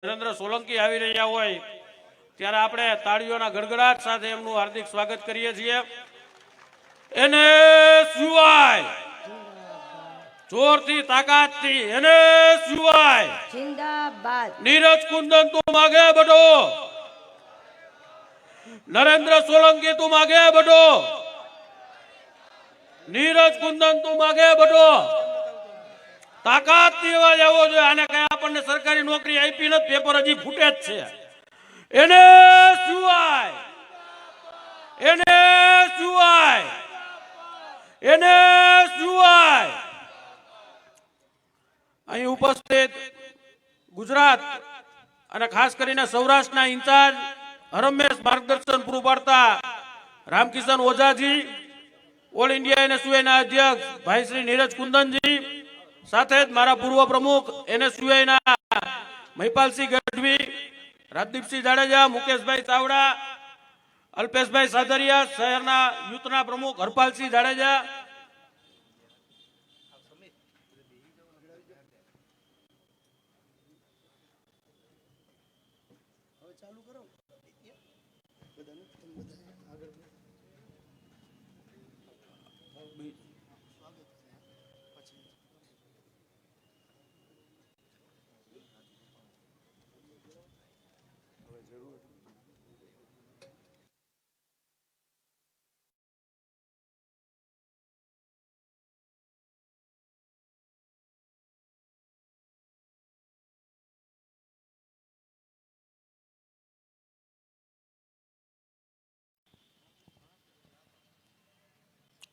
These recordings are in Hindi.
નરેન્દ્ર સોલંકી આવી રહ્યા હોય ત્યારે આપણે તાળીઓના ગડગડાટ સાથે એમનું હાર્દિક સ્વાગત કરીએ છીએ। એને સિવાય જોરથી તાકાતથી એને સિવાય जिंदाबाद। નીરજ કુંદન તું માગે બડો, નરેન્દ્ર સોલંકી તું માગે બડો, નીરજ કુંદન તું માગે બડો। તાકાતથી અવાજ આવવો જોઈએ। આને કઈ આપણને સરકારી નોકરી આપી નથી, પેપર હજી ફૂટે જ છે। એને સિવાય એને સિવાય એને સિવાય અહીં ઉપસ્થિત ગુજરાત અને ખાસ કરીને સૌરાષ્ટ્રના ઇન્ચાર્જ હરમેશ માર્ગદર્શન પૂરું પાડતા રામકિશન ઓઝાજી, ઓલ ઇન્ડિયા એનએસયુઆઈના અધ્યક્ષ ભાઈ શ્રી નીરજ કુંદનજી, સાથે જ મારા પૂર્વ પ્રમુખ એનએસયુઆઈના મહિપાલસિંહ ગઢવી, રાજદીપસિંહ જાડેજા, મુકેશભાઈ ચાવડા, અલ્પેશભાઈ સાદરિયા, શહેરના યુથના પ્રમુખ હરપાલસિંહ જાડેજા,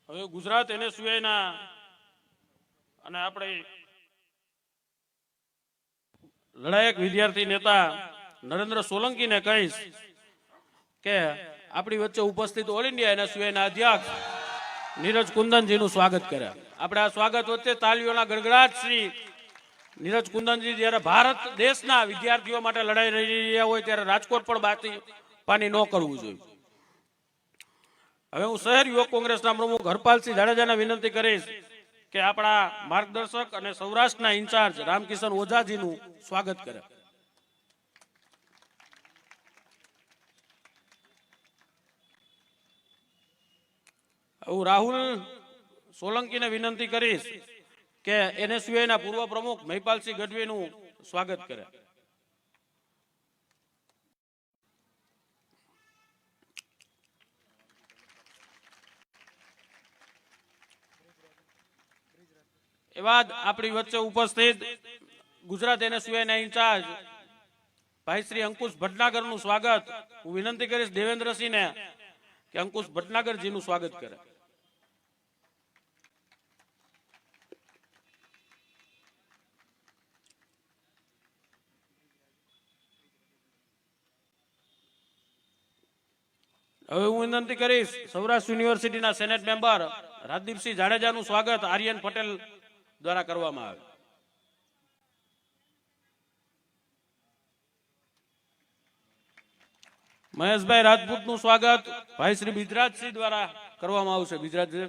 હવે ગુજરાત એનએસયુઆઈના અને આપણે લડાયક વિદ્યાર્થી નેતા નરેન્દ્ર સોલંકીને કહીશ કે આપણી વચ્ચે ઉપસ્થિત ઓલ ઇન્ડિયા એનએસયુઆઈના અધ્યક્ષ નીરજ કુંદનજીનું સ્વાગત કરે। આપણે આ સ્વાગત વચ્ચે તાલીઓના ગડગડાટ શ્રી નીરજ કુંદનજી જ્યારે ભારત દેશના વિદ્યાર્થીઓ માટે લડાઈ રહી રહ્યા હોય ત્યારે રાજકોટ પણ બાકી પાણી ન કરવું જોઈએ। હવે હું શહેર યુવક કોંગ્રેસના પ્રમુખ હરપાલસિંહ જાડેજાને વિનંતી કરીશ કે આપણા માર્ગદર્શક અને સૌરાષ્ટ્રના ઇન્ચાર્જ રામકિશન ઓઝાજીનું સ્વાગત કરે। હું રાહુલ સોલંકીને વિનંતી કરીશ કે એનએસયુઆઈના પૂર્વ પ્રમુખ મહિપાલસિંહ ગઢવીનું સ્વાગત કરે। એવા આપણી વચ્ચે ઉપસ્થિત ગુજરાત એનએસયુઆઈના ઇન્ચાર્જ ભાઈ શ્રી અંકુશ ભટનાગરનું સ્વાગત હું વિનંતી કરીશ દેવેન્દ્રસિંહને કે અંકુશ ભટનાગરજીનું સ્વાગત કરે। હવે હું વિનંતી કરીશ સૌરાષ્ટ્ર યુનિવર્સિટીના સેનેટ મેમ્બર રાજદીપસિંહ જાડેજાનું સ્વાગત આર્યન પટેલ દ્વારા કરવામાં આવે। મહેશભાઈ રાજપૂતનું સ્વાગત ભાઈ શ્રી બિજરાજસિંહ દ્વારા કરવામાં આવશે। બિજરાજજી,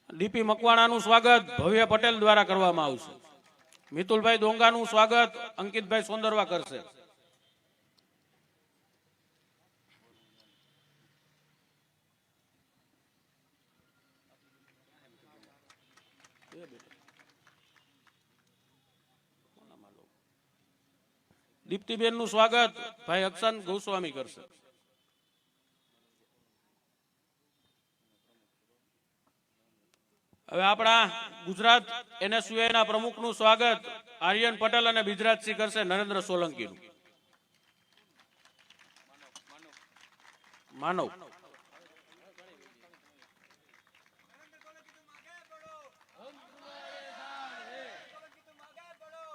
ડીપી મકવાણાનું સ્વાગત ભવ્ય પટેલ દ્વારા કરવામાં આવશે। મિતુલભાઈ ડોંગાનું સ્વાગત અંકિતભાઈ સોંદરવા કરશે। દીપ્તિબેનનું સ્વાગત ભાઈ અક્ષાંત ગોસ્વામી કરશે। હવે આપણા ગુજરાત એનએસયુઆઈના પ્રમુખનું સ્વાગત આર્યન પટેલ અને બિજરાજસિંહ કરશે નરેન્દ્ર સોલંકીનું। માનવ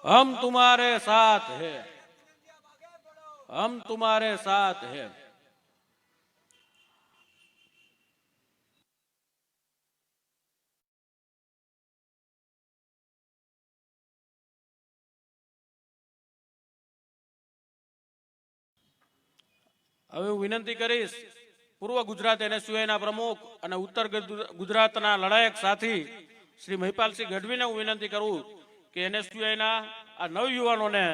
हम तुम्हारे साथ हैं, हम तुम्हारे साथ हैं। હવે હું વિનંતી કરીશ પૂર્વ ગુજરાત એનએસયુઆઈના પ્રમુખ અને ઉત્તર ગુજરાતના લડાયક સાથી શ્રી મહિપાલસિંહ ગઢવીને હું વિનંતી કરું કે NSUIના આ નવયુવાનોને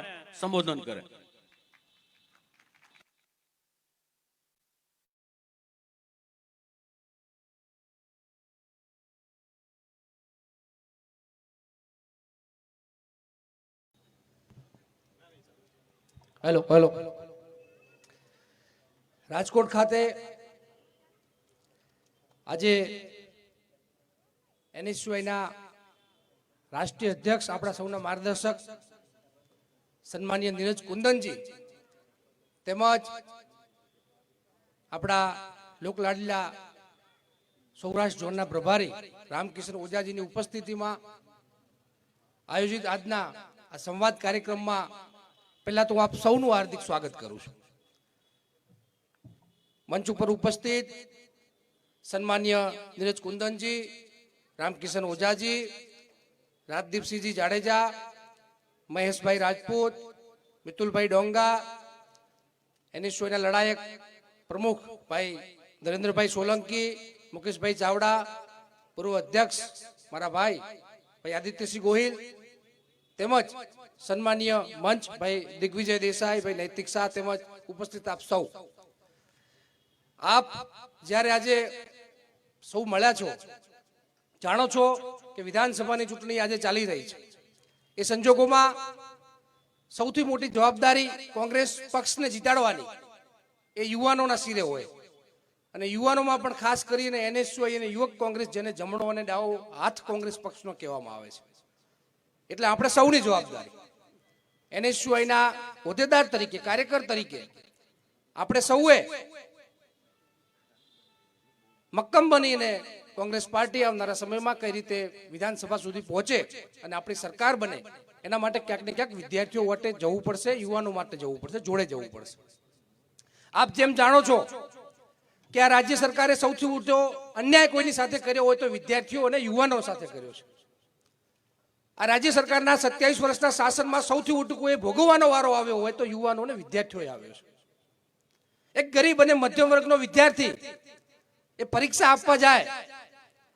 સંબોધન કરે. Hello hello. રાજકોટ ખાતે આજે NSUIના રાષ્ટ્રીય અધ્યક્ષ આપણા સૌના માર્ગદર્શક સન્માનીય નીરજ કુંદનજી તેમજ આપણા લોકલાડીલા સૌરાષ્ટ્ર ઝોનના પ્રભારી રામકિશન ઓઝાજીની ઉપસ્થિતિમાં આયોજિત આજના આ સંવાદ કાર્યક્રમમાં પહેલા તો આપ સૌનું હાર્દિક સ્વાગત કરું છું. મંચ ઉપર ઉપસ્થિત સન્માન્ય નીરજ કુંદનજી, રામકિશન ઓઝાજી, રાજદીપસિંહજી જાડેજા, મહેશભાઈ રાજપૂત, મિતુલભાઈ ડોંગા, NSUIના લડાયક પ્રમુખ ભાઈ નરેન્દ્રભાઈ સોલંકી, મુકેશભાઈ ચાવડા, પૂર્વ અધ્યક્ષ મારા ભાઈ આદિત્યસિંહ ગોહિલ, તેમજ સન્માનીય મંચ ભાઈ દિગ્વિજય દેસાઈ, ભાઈ નૈતિક શાહ, તેમજ ઉપસ્થિત આપ સૌ. આપ જ્યારે આજે સૌ મળ્યા છો, જાણો છો કે વિધાનસભાની ચૂંટણી આજે ચાલી રહી છે. એ સંજોગોમાં સૌથી મોટી જવાબદારી કોંગ્રેસ પક્ષને જીતાડવાની એ યુવાનોના સિરે હોય અને યુવાનોમાં પણ ખાસ કરીને NSUI અને યુવક કોંગ્રેસ, જેને જમણો અને ડાવો હાથ કોંગ્રેસ પક્ષનો કહેવામાં આવે છે. એટલે આપણે સૌની જવાબદારી NSUIના હોદ્દેદાર તરીકે, કાર્યકર તરીકે આપણે સૌએ મક્કમ બનીને કોંગ્રેસ પાર્ટી આવનારા સમયમાં કઈ રીતે વિધાનસભા સુધી પહોંચે અને આપણી સરકાર બને એના માટે ક્યાંક ને ક્યાંક વિદ્યાર્થીઓ માટે જવું પડશે, યુવાનો માટે જવું પડશે, જોડે જવું પડશે. આપ જેમ જાણો છો કે આ રાજ્ય સરકારે સૌથી મોટો અન્યાય કોઈની સાથે કર્યો હોય તો વિદ્યાર્થીઓ અને યુવાનો સાથે કર્યો છે. આ રાજ્ય સરકારના 27 વર્ષના શાસનમાં સૌથી મોટું કોઈ ભોગવવાનો વારો આવ્યો હોય તો યુવાનો અને વિદ્યાર્થીઓએ આવ્યો છે. એક ગરીબ અને મધ્યમ વર્ગનો વિદ્યાર્થી એ પરીક્ષા આપવા જાય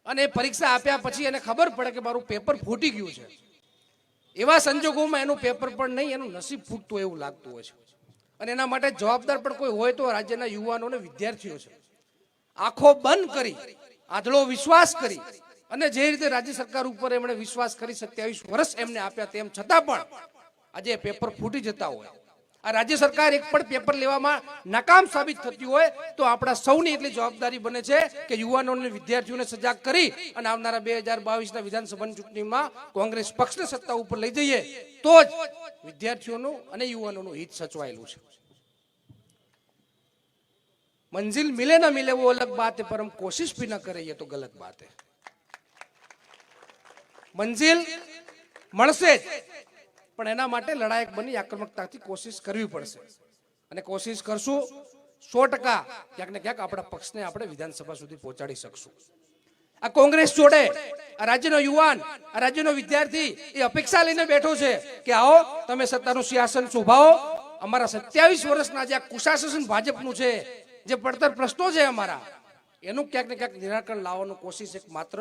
અને એ પરીક્ષા આપ્યા પછી એને ખબર પડે કે મારું પેપર ફૂટી ગયું છે. એવા સંજોગોમાં એનું પેપર પણ નહીં, એનું નસીબ ફૂટતું એવું લાગતું હોય છે. અને એના માટે જવાબદાર પણ કોઈ હોય તો રાજ્યના યુવાનો અને વિદ્યાર્થીઓ છે. આંખો બંધ કરી, આંધળો વિશ્વાસ કરી અને જે રીતે રાજ્ય સરકાર ઉપર એમણે વિશ્વાસ કરી 27 વર્ષ એમને આપ્યા, તેમ છતાં પણ આજે પેપર ફૂટી જતા હોય, આ રાજ્ય સરકાર એક પણ પેપર લેવામાં નાકામ સાબિત થતી હોય તો આપણા સૌની એટલી જવાબદારી બને છે કે યુવાનો અને વિદ્યાર્થીઓને સજાગ કરી અને આવનારા 2022ના વિધાનસભાની ચૂંટણીમાં કોંગ્રેસ પક્ષને સત્તા ઉપર લઈ જઈએ તો જ વિદ્યાર્થીઓનું અને યુવાનોનું હિત સચવાયેલું છે. મંજિલ મિલે ના મિલે वो अलग बात है, पर हम कोशिश भी ना करें ये तो गलत बात है. મંજિલ મળશે જ, પણ એના માટે લડાયક બની આક્રમકતાથી કોશિશ કરવી પડશે અને કોશિશ કરશું 100% ક્યાંક ને ક્યાંક આપણા પક્ષને આપણે વિધાનસભા સુધી પહોંચાડી શકશું. આ કોંગ્રેસ જોડે આ રાજ્યનો યુવાન, આ રાજ્યનો વિદ્યાર્થી એ અપેક્ષા લઈને બેઠો છે કે આવો તમે સત્તાનું સિંહાસન શોભાવો, અમારા 27 વર્ષના જે આ કુશાસન ભાજપનું છે, જે પડતર પ્રશ્નો છે અમારા, એનું ક્યાંક ને ક્યાંક નિરાકરણ લાવવાનો કોશિશ એક માત્ર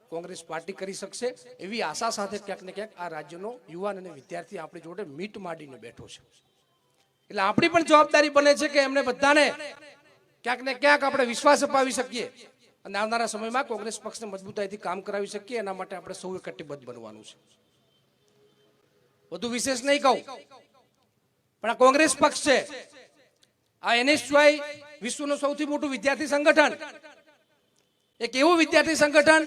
કોંગ્રેસ પાર્ટી કરી શકશે એવી આશા સાથે ક્યાંક ને ક્યાંક આ રાજ્યનો યુવાન અને વિદ્યાર્થી આપણી જોડે મીટ માંડીને બેઠો છે. એટલે આપણી પણ જવાબદારી બને છે કે એમને બધાને ક્યાંક ને ક્યાંક આપણે વિશ્વાસ અપાવી શકીએ અને આવનારા સમયમાં કોંગ્રેસ પક્ષને મજબૂતાઈથી કામ કરાવી શકીએ. એના માટે આપણે સૌએ કટિબદ્ધ બનવાનું છે. વધુ વિશેષ નહીં કહું, પણ આ કોંગ્રેસ પક્ષ છે, આ NSUI વિશ્વનું સૌથી મોટું વિદ્યાર્થી સંગઠન, એક એવું વિદ્યાર્થી સંગઠન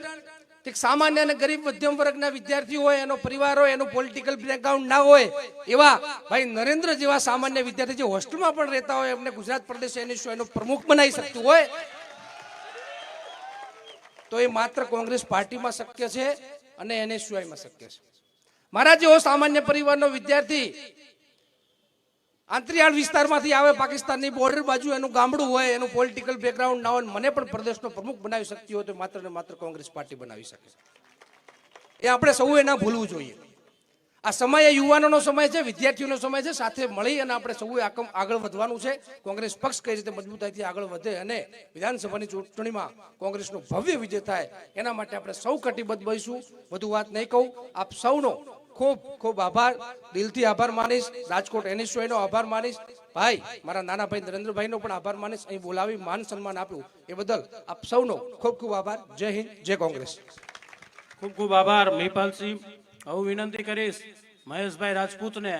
કે સામાન્ય અને ગરીબ મધ્યમ વર્ગના વિદ્યાર્થીઓ હોય, એનો પરિવાર હોય, એનું પોલિટિકલ બેકગ્રાઉન્ડ ના હોય એવા ભાઈ નરેન્દ્ર જેવા સામાન્ય વિદ્યાર્થી જે હોસ્ટેલમાં પણ રહેતા હોય, એમને ગુજરાત પ્રદેશ NSUI નો પ્રમુખ બનાવી શકતું હોય તો એ માત્ર કોંગ્રેસ પાર્ટીમાં શક્ય છે અને NSUI માં શક્ય છે. મારા જેવો સામાન્ય પરિવારનો વિદ્યાર્થી આંતરિયાળ વિસ્તારમાંથી આવે, પાકિસ્તાનની બોર્ડર બાજુ એનું ગામડું હોય, એનું પોલિટિકલ બેકગ્રાઉન્ડ ના હોય, મને પણ પ્રદેશનો પ્રમુખ બનાવી શકતી હોય તો માત્ર ને માત્ર કોંગ્રેસ પાર્ટી બનાવી શકે. એ આપણે સૌએ ના ભૂલવું જોઈએ. આ સમય એ યુવાનોનો સમય છે, વિદ્યાર્થીઓનો સમય છે. સાથે મળી અને આપણે સૌએ આગળ વધવાનું છે. કોંગ્રેસ પક્ષ કઈ રીતે મજબૂતાઈથી આગળ વધે અને વિધાનસભાની ચૂંટણીમાં કોંગ્રેસનો ભવ્ય વિજય થાય એના માટે આપણે સૌ કટિબદ્ધ બનીશું. વધુ વાત નહીં કહું. આપ સૌનો ખૂબ ખૂબ આભાર, દિલથી આભાર માનીશ. રાજકોટ NSUI નો આભાર માનીશ. ભાઈ મારા નાના ભાઈ નરેન્દ્રભાઈનો પણ આભાર માનીશ. અહીં બોલાવી માન સન્માન આપ્યું એ બદલ આપ સૌનો ખૂબ ખૂબ આભાર. જય હિન્દ, જય કોંગ્રેસ. ખૂબ ખૂબ આભાર મહિપાલસિંહ. હું વિનંતી કરીશ મહેશભાઈ રાજપૂતને,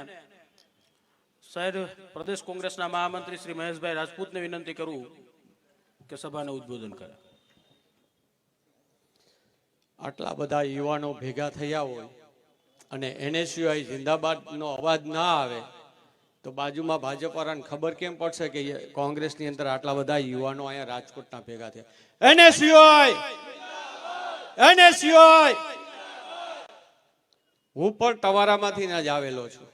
શહેર પ્રદેશ કોંગ્રેસના મહામંત્રી શ્રી મહેશભાઈ રાજપૂતને વિનંતી કરું કે સભાને ઉદ્બોધન કરે. આટલા બધા યુવાનો ભેગા થયા હોય અને NSUI જિંદાબાદનો અવાજ ના આવે તો બાજુમાં ભાજપ વાળાને ખબર કેમ પડશે કે કોંગ્રેસની અંદર આટલા બધા યુવાનો અહીંયા રાજકોટના ભેગા થયા. NSUI હું પણ ટવારામાંથી જ આવેલો છું.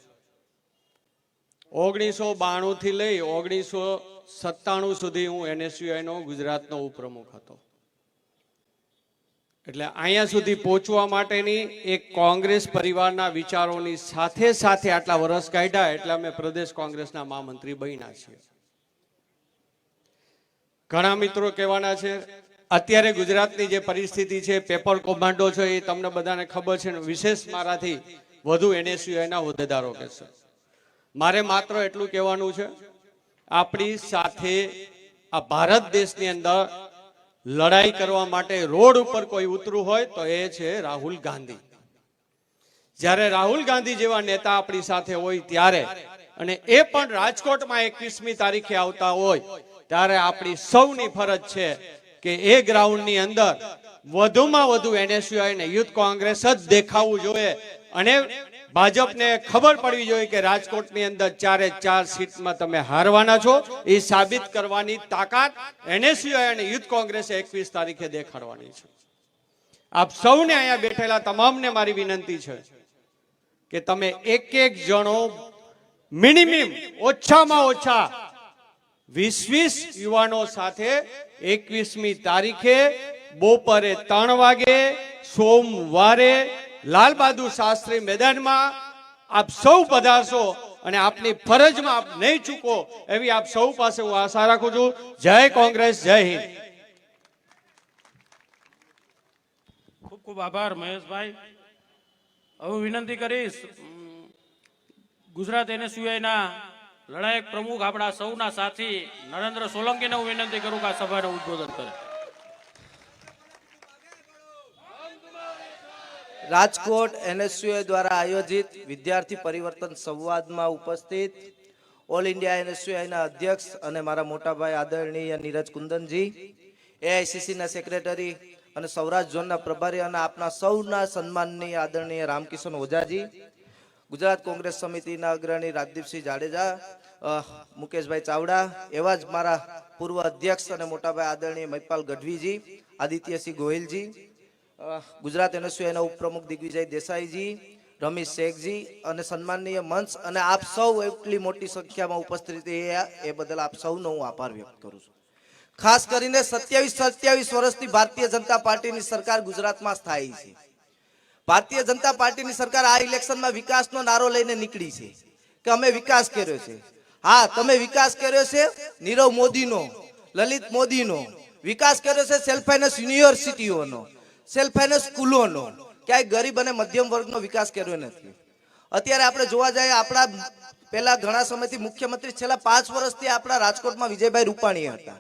1992 થી લઈ 1997 સુધી હું NSUI નો ગુજરાતનો ઉપપ્રમુખ હતો. એટલે અહીંયા સુધી પહોંચવા માટેની એક કોંગ્રેસ પરિવારના વિચારોની સાથે સાથે આટલા વર્ષ કાઢ્યા એટલે અમે પ્રદેશ કોંગ્રેસના મહામંત્રી બન્યા છીએ. ઘણા મિત્રો કહેવાના છે અત્યારે ગુજરાતની જે પરિસ્થિતિ છે, પેપર કૌભાંડો છે, એ તમને બધાને ખબર છે. વિશેષ મારાથી વધુ NSUI ના હોદ્દેદારો કહેશે. મારે માત્ર એટલું કહેવાનું છે, આપણી સાથે આ ભારત દેશની અંદર લડાઈ કરવા માટે રોડ ઉપર કોઈ ઉતરવું હોય તો એ છે રાહુલ ગાંધી. જ્યારે રાહુલ ગાંધી જેવા નેતા આપણી સાથે હોય ત્યારે, અને એ પણ રાજકોટમાં 21મી તારીખે આવતા હોય ત્યારે આપણી સૌની ફરજ છે કે એ ગ્રાઉન્ડની અંદર વધુમાં વધુ NSUI ને યુથ કોંગ્રેસ જ દેખાવું જોઈએ. અને ભાજપને ખબર પડવી જોઈએ કે રાજકોટની અંદર 4 સીટમાં તમે હારવાના છો. એ સાબિત કરવાની તાકાત NSUI અને યુથ કોંગ્રેસે 21 તારીખે દેખાડવાની છે. આપ સૌને અહીંયા બેઠેલા તમામને મારી વિનંતી છે કે તમે એક જણો મિનિમમ ઓછામાં ઓછા 20 યુવાનો સાથે 21મી તારીખે બપોરે 3 વાગે સોમવારે લાલ બહાદુર શાસ્ત્રી મેદાનમાં આપ સૌ પધારશો અને આપની ફરજમાં આપ નહીં ચૂકો એવી આપ સૌ પાસે હું આશા રાખું છું. જય કોંગ્રેસ, જય હિન્દ. ખૂબ ખૂબ આભાર મહેશભાઈ. હવે વિનંતી કરીશ ગુજરાત NSUI ના લડાયક પ્રમુખ આપણા સૌના સાથી નરેન્દ્ર સોલંકીને હું વિનંતી કરું કે આ સભાને ઉદ્બોધન કરે. રાજકોટ NSUI દ્વારા આયોજિત વિદ્યાર્થી પરિવર્તન સંવાદમાં ઉપસ્થિત ઓલ ઇન્ડિયા NSUI ના અધ્યક્ષ અને મારા મોટાભાઈ આદરણીય નીરજ કુંદનજી, AICC ના સેક્રેટરી અને સૌરાષ્ટ્ર ઝોનના પ્રભારી અને આપના સૌના સન્માનનીય આદરણીય રામકિશન ઓઝાજી, ગુજરાત કોંગ્રેસ સમિતિના અગ્રણી રાજદીપસિંહ જાડેજા, મુકેશભાઈ ચાવડા, એવા જ મારા પૂર્વ અધ્યક્ષ અને મોટાભાઈ આદરણીય મહિપાલ ગઢવીજી, આદિત્યસિંહ ગોહિલજી, ગુજરાત NSUI ના ઉપપ્રમુખ દિગ્વિજય દેસાઈજી, રમેશ શેખજી અને સન્માનનીય મંચ અને આપ સૌ એટલી મોટી સંખ્યામાં ઉપસ્થિત એ બદલ આપ સૌનો હું આભાર વ્યક્ત કરું છું. ખાસ કરીને 27 વર્ષથી ભારતીય જનતા પાર્ટીની સરકાર ગુજરાતમાં સ્થાયી છે. ભારતીય જનતા પાર્ટીની સરકાર આ ઇલેક્શનમાં વિકાસનો નારો લઈને નીકળી છે કે અમે વિકાસ કર્યો છે. હા, તમે વિકાસ કર્યો છે નીરવ મોદીનો, લલિત મોદીનો વિકાસ કર્યો છે, સેલ્ફ ફાઇનાન્સ યુનિવર્સિટીઓનો, સેલ્ફ ફાઇનાન્સ સ્કૂલોનો, ક્યાંય ગરીબ અને મધ્યમ વર્ગનો વિકાસ કર્યો નથી. અત્યારે આપણે જોવા જઈએ, આપણા પહેલા ઘણા સમયથી મુખ્યમંત્રી છેલ્લા 5 વર્ષથી આપણા રાજકોટમાં વિજયભાઈ રૂપાણી હતા.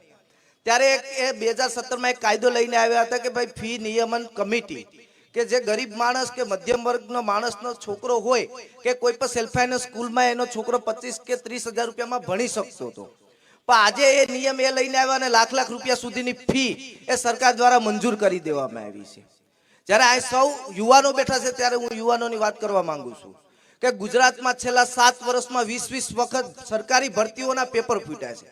ત્યારે એ 2017માં એક કાયદો લઈને આવ્યા હતા કે ભાઈ ફી નિયમન કમિટી, કે જે ગરીબ માણસ કે મધ્યમ વર્ગનો માણસનો છોકરો હોય કે કોઈ પણ સેલ્ફ ફાઇનાન્સ સ્કૂલમાં એનો છોકરો 25 કે 30,000 રૂપિયામાં ભણી શકતો હતો. પણ આજે એ નિયમ એ લઈને આવ્યા અને લાખ રૂપિયા સુધીની ફી એ સરકાર દ્વારા મંજૂર કરી દેવામાં આવી છે. જ્યારે આ સૌ યુવાનો બેઠા છે ત્યારે હું યુવાનોની વાત કરવા માંગુ છું કે ગુજરાતમાં છેલ્લા 7 વર્ષમાં 20 વખત સરકારી ભરતીઓના પેપર ફૂટ્યા છે.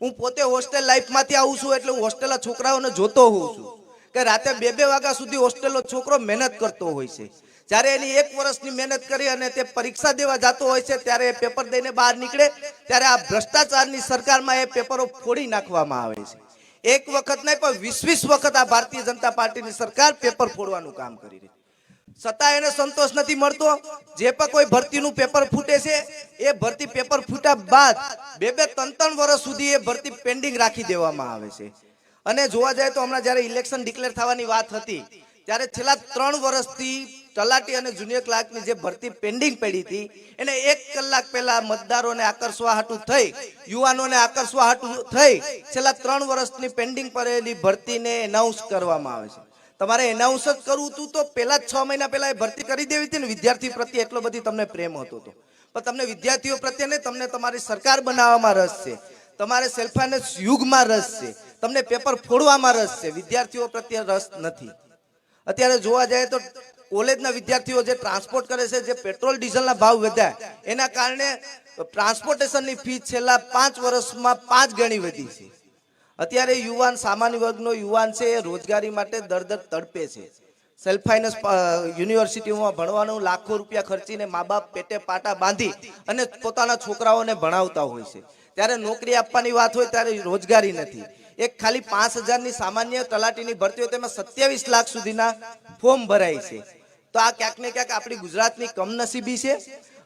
હું પોતે હોસ્ટેલ લાઈફમાંથી આવું છું એટલે હું હોસ્ટેલના છોકરાઓને જોતો હોઉં છું કે રાતે 2 વાગ્યા સુધી હોસ્ટેલનો છોકરો મહેનત કરતો હોય છે. જ્યારે એની 1 વર્ષની મહેનત કરી અને તે પરીક્ષા દેવા જતો હોય છે ત્યારે એ પેપર દઈને બહાર નીકળે ત્યારે આ ભ્રષ્ટાચારની સરકારમાં એ પેપરો ફોડી નાખવામાં આવે છે. 1 વખત નહીં પણ 20 વખત આ ભારતીય જનતા પાર્ટીની સરકાર પેપર ફોડવાનું કામ કરી રહી. છતાં એને સંતોષ નથી મળતો. જે પણ કોઈ ભરતીનું પેપર ફૂટે છે એ ભરતી પેપર ફૂટ્યા બાદ 2-3 વર્ષ સુધી એ ભરતી પેન્ડિંગ રાખી દેવામાં આવે છે. અને જોવા જાય તો હમણાં જ્યારે ઇલેક્શન ડિક્લેર થવાની વાત હતી ત્યારે છેલ્લા 3 વર્ષથી તલાટી અને જુનિયર ક્લાર્કની જે ભરતી પેન્ડિંગ પડી હતી એને 1 કલાક પહેલા મતદારોને આકર્ષવા હાટુ થઈ, યુવાનોને આકર્ષવા હાટુ થઈ છેલ્લા 3 વર્ષની પેન્ડિંગ પડેલી ભરતીને એનાઉન્સ કરવામાં આવે છે. તમારે એનાઉન્સ જ કરવું હતું તો પહેલા 6 મહિના પહેલા એ ભરતી કરી દેવી હતી ને. વિદ્યાર્થી પ્રત્યે એટલો બધી તમને પ્રેમ હતો તો, પણ તમને વિદ્યાર્થીઓ પ્રત્યે નહીં, તમને તમારી સરકાર બનાવવામાં રસ છે, તમારે સેલ્ફ ફાઇનાન્સ યુગમાં રસ છે, તમને પેપર ફોડવામાં રસ છે, વિદ્યાર્થીઓ પ્રત્યે રસ નથી. અત્યારે જોવા જાય તો કોલેજના વિદ્યાર્થીઓ જે ટ્રાન્સપોર્ટ કરે છે, જે પેટ્રોલ ડીઝલના ભાવ વધ્યા એના કારણે ટ્રાન્સપોર્ટેશનની ફી છેલ્લા 5 વર્ષમાં 5 ગણી વધી છે. અત્યારે યુવાન, સામાન્ય વર્ગનો યુવાન છે એ રોજગારી માટે દર તડપે છે. સેલ્ફ ફાઇનાન્સ યુનિવર્સિટીઓમાં ભણવાનું લાખો રૂપિયા ખર્ચીને મા બાપ પેટે પાટા બાંધી અને પોતાના છોકરાઓને ભણાવતા હોય છે. ત્યારે નોકરી આપવાની વાત હોય ત્યારે રોજગારી નથી. એક ખાલી 5000ની સામાન્ય તલાટીની ભરતી હોય તેમાં 27 લાખ સુધીના ફોર્મ ભરાય છે. તો આ ક્યાંક ને ક્યાંક આપણી ગુજરાતની કમનસીબી છે.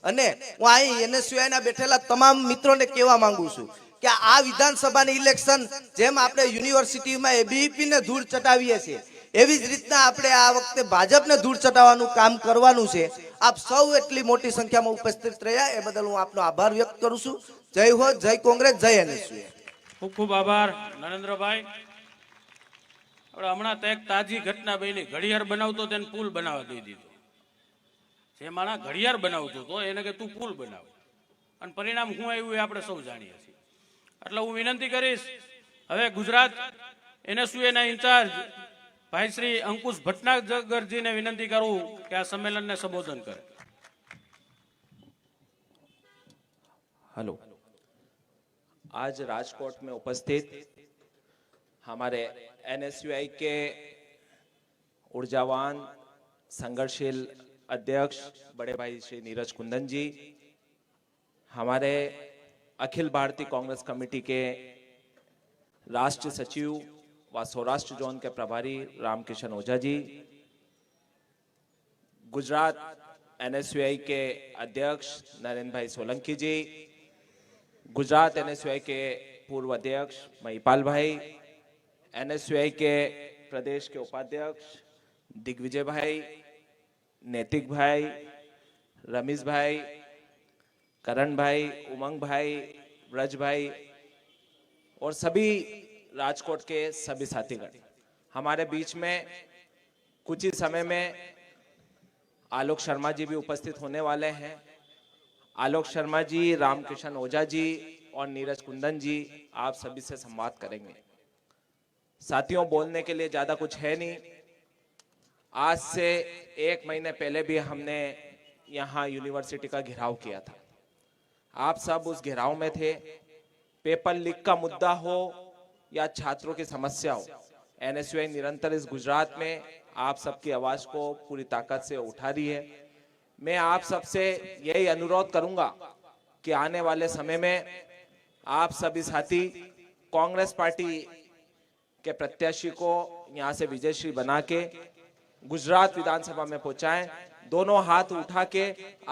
અને હું અહીં NSUIના બેઠેલા તમામ મિત્રોને કહેવા માંગુ છું કે આ વિધાનસભાની ઇલેક્શન જેમ આપણે યુનિવર્સિટીમાં ABVP ને ધૂળ ચટાવીએ છીએ એવી જ રીતના આપણે આ વખતે ભાજપને ધૂળ ચટાવવાનું કામ કરવાનું છે. આપ સૌ એટલી મોટી સંખ્યામાં ઉપસ્થિત રહ્યા એ બદલ હું આપનો આભાર વ્યક્ત કરું છું. જય હો, જય કોંગ્રેસ, જય NSUI. ખૂબ ખૂબ આભાર નરેન્દ્રભાઈ. આપણે હમણાં તો એક તાજી ઘટના બની, ઘડિયાળ બનાવતો તેને પુલ બનાવવા દઈ દીધો. જે માણસ ઘડિયાળ બનાવતો હતો એને કે તું પુલ બનાવ, અને પરિણામ શું આવ્યું એ આપણે સૌ જાણીએ છીએ. એટલે હું વિનંતી કરીશ હવે ગુજરાત NSUIના ઇન્ચાર્જ ભાઈ શ્રી અંકુશ ભટનાગરજીને વિનંતી કરું કે આ સંમેલનને સંબોધન કરે. हेलो, आज राजकोट में उपस्थित हमारे NSUI के ऊर्जावान संघर्षशील अध्यक्ष बड़े भाई श्री नीरज कुंदन जी, हमारे अखिल भारतीय कांग्रेस कमेटी के राष्ट्रीय सचिव व सौराष्ट्र जोन के प्रभारी रामकिशन ओझा जी, गुजरात NSUI के अध्यक्ष नरेंद्र भाई सोलंकी जी, गुजरात NSUI के पूर्व अध्यक्ष महिपाल भाई, NSUI के प्रदेश के उपाध्यक्ष दिग्विजय भाई, नैतिक भाई, रमेश भाई, करण भाई, उमंग भाई, ब्रज भाई और सभी राजकोट के सभी साथीगण, हमारे बीच में कुछ ही समय में आलोक शर्मा जी भी उपस्थित होने वाले हैं. आलोक शर्मा जी, रामकिशन ओझा जी और नीरज कुंदन जी आप सभी से संवाद करेंगे. साथियों, बोलने के लिए ज्यादा कुछ है नहीं. आज से 1 महीने पहले भी हमने यहाँ यूनिवर्सिटी का घेराव किया था. आप सब उस घेराव में थे. पेपर लीक का मुद्दा हो या छात्रों की समस्या हो, NSUI निरंतर इस गुजरात में आप सबकी आवाज को पूरी ताकत से उठा रही है. मैं आप सबसे यही अनुरोध करूंगा कि आने वाले समय में आप सभी साथी कांग्रेस पार्टी के प्रत्याशी को यहां से विजयश्री बना के गुजरात विधानसभा में पहुंचाएं. दोनों हाथ उठा के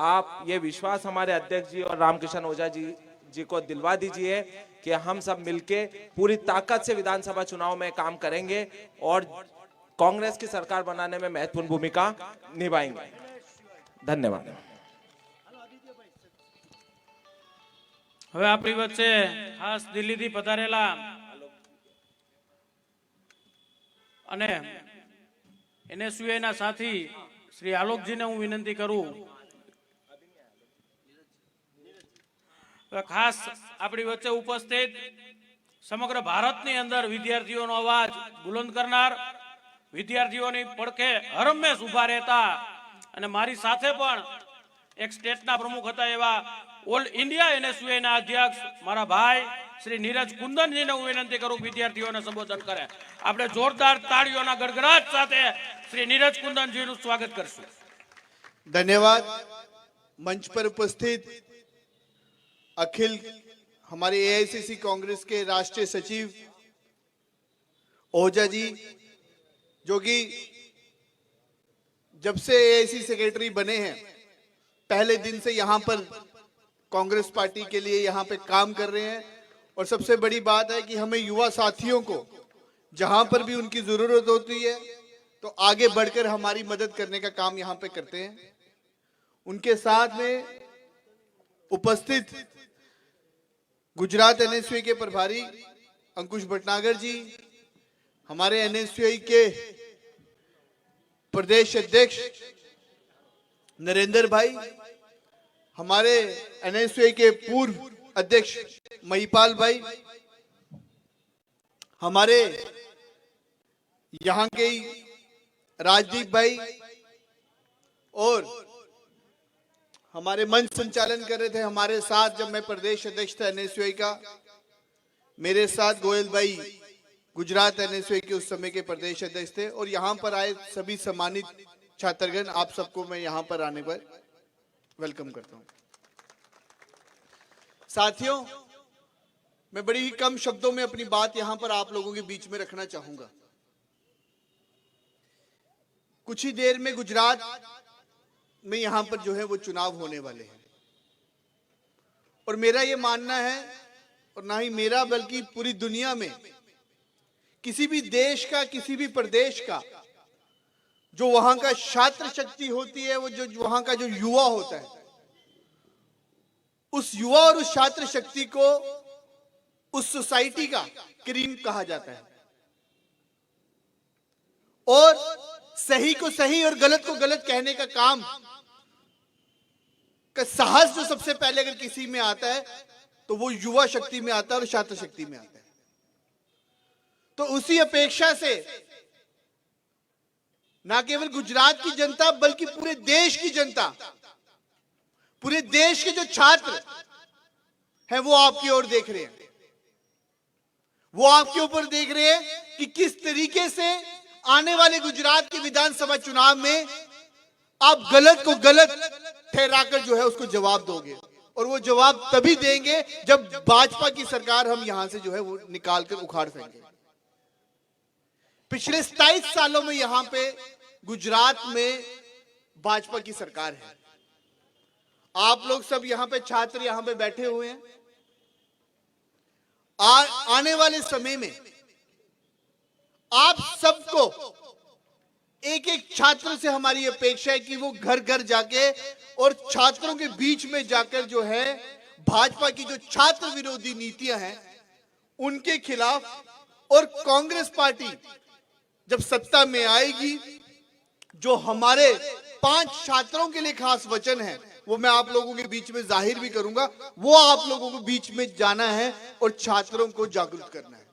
आप ये विश्वास हमारे अध्यक्ष जी और रामकिशन ओझा जी को दिलवा दीजिए कि हम सब मिलके पूरी ताकत से विधानसभा चुनाव में काम करेंगे और कांग्रेस की सरकार बनाने में महत्वपूर्ण भूमिका निभाएंगे. धन्यवाद. હવે આપણી વચ્ચે ખાસ દિલ્હીથી પધારેલા અને NSUIના સાથી શ્રી આલોકજીને હું વિનંતી કરું. ખાસ આપણી વચ્ચે ઉપસ્થિત સમગ્ર ભારતની અંદર વિદ્યાર્થીઓનો અવાજ બુલંદ કરનાર, વિદ્યાર્થીઓની પડખે હરમેશ ઊભા રહેતા અને મારી સાથે પણ એક સ્ટેટના પ્રમુખ હતા એવા ઓલ ઇન્ડિયા NSUIના અધ્યક્ષ મારા ભાઈ શ્રી નીરજ કુંદનજીને હું વિનંતી કરું વિદ્યાર્થીઓને સંબોધન કરે. આપણે જોરદાર તાળીઓના ગડગડાટ સાથે શ્રી નીરજ કુંદનજીનું સ્વાગત કરશું. धन्यवाद. मंच पर उपस्थित अखिल हमारे AICC कांग्रेस के राष्ट्रीय सचिव ओझा जी, जो कि जब से एआईसी सेक्रेटरी बने हैं पहले दिन से यहाँ पर कांग्रेस पार्टी के लिए यहाँ पे काम कर रहे हैं। और सबसे बड़ी बात है कि हमें युवा साथियों को जहां पर भी उनकी जरूरत होती है तो आगे बढ़कर हमारी मदद करने का काम यहाँ पे करते हैं। उनके साथ में उपस्थित गुजरात एनएसयूआई के प्रभारी अंकुश भटनागर जी, हमारे एनएसयूआई के प्रदेश अध्यक्ष नरेंद्र भाई, हमारे एनएसयूआई के पूर्व अध्यक्ष महिपाल भाई, हमारे यहाँ के राजदीप भाई, और हमारे मंच संचालन कर रहे थे हमारे साथ जब मैं प्रदेश अध्यक्ष था एनएसयूआई का, मेरे साथ गोयल भाई गुजरात एनएसयूआई के उस समय के प्रदेश अध्यक्ष थे। और यहाँ पर आए सभी सम्मानित छात्रगण, आप सबको मैं यहाँ पर आने पर वेलकम करता हूँ। साथियों, मैं बड़ी ही कम शब्दों में अपनी बात यहां पर आप लोगों के बीच में रखना चाहूंगा। कुछ ही देर में गुजरात में यहां पर जो है वो चुनाव होने वाले हैं और मेरा ये मानना है, और ना ही मेरा बल्कि पूरी दुनिया में किसी भी देश का, किसी भी प्रदेश का जो वहां का छात्र शक्ति होती है, वो जो वहां का जो युवा होता है, उस युवा और उस छात्र शक्ति को उस सोसाइटी का क्रीम कहा जाता है। और सही को सही और गलत को गलत कहने का काम का साहस जो सबसे पहले अगर किसी में आता है तो वो युवा शक्ति में आता है और छात्र शक्ति में आता है। तो उसी अपेक्षा से ना केवल गुजरात की जनता बल्कि पूरे देश की जनता, पूरे देश के जो छात्र हैं वो आपकी ओर देख रहे हैं। वो आपके ऊपर देख रहे हैं कि किस तरीके से आने वाले गुजरात के विधानसभा चुनाव में आप गलत को गलत ठहराकर जो है उसको जवाब दोगे। और वो जवाब तभी देंगे जब भाजपा की सरकार हम यहां से जो है वो निकाल कर उखाड़ फेंकेंगे। पिछले 27 सालों में यहां पे गुजरात में भाजपा की सरकार है। आप लोग सब यहां पे छात्र यहां पे बैठे हुए हैं। आने वाले समय में आप सबको एक एक छात्र से हमारी अपेक्षा है कि वो घर घर जाके और छात्रों के बीच में जाकर जो है भाजपा की जो छात्र विरोधी नीतियां हैं उनके खिलाफ, और कांग्रेस पार्टी जब सत्ता में आएगी जो हमारे 5 छात्रों के लिए खास वचन है वो मैं आप लोगों के बीच में जाहिर भी करूंगा। वो आप लोगों को बीच में जाना है और छात्रों को जागरूक करना है।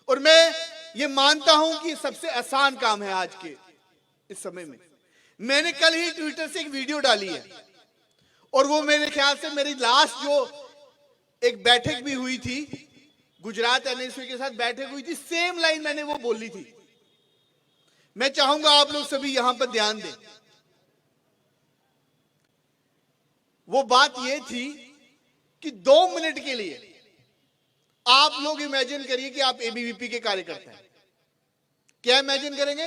और मैं ये मानता हूं कि सबसे आसान काम है आज के इस समय में। मैंने कल ही ट्विटर से एक वीडियो डाली है और वो मेरे ख्याल से मेरी लास्ट जो एक बैठक भी हुई थी, गुजरात एनएसयूआई के साथ बैठक हुई थी, सेम लाइन मैंने वो बोली थी। मैं चाहूंगा आप लोग सभी यहां पर ध्यान दें। वो बात ये थी कि 2 मिनट के लिए आप लोग इमेजिन करिए कि आप एबीवीपी के कार्यकर्ता हैं। क्या इमेजिन करेंगे?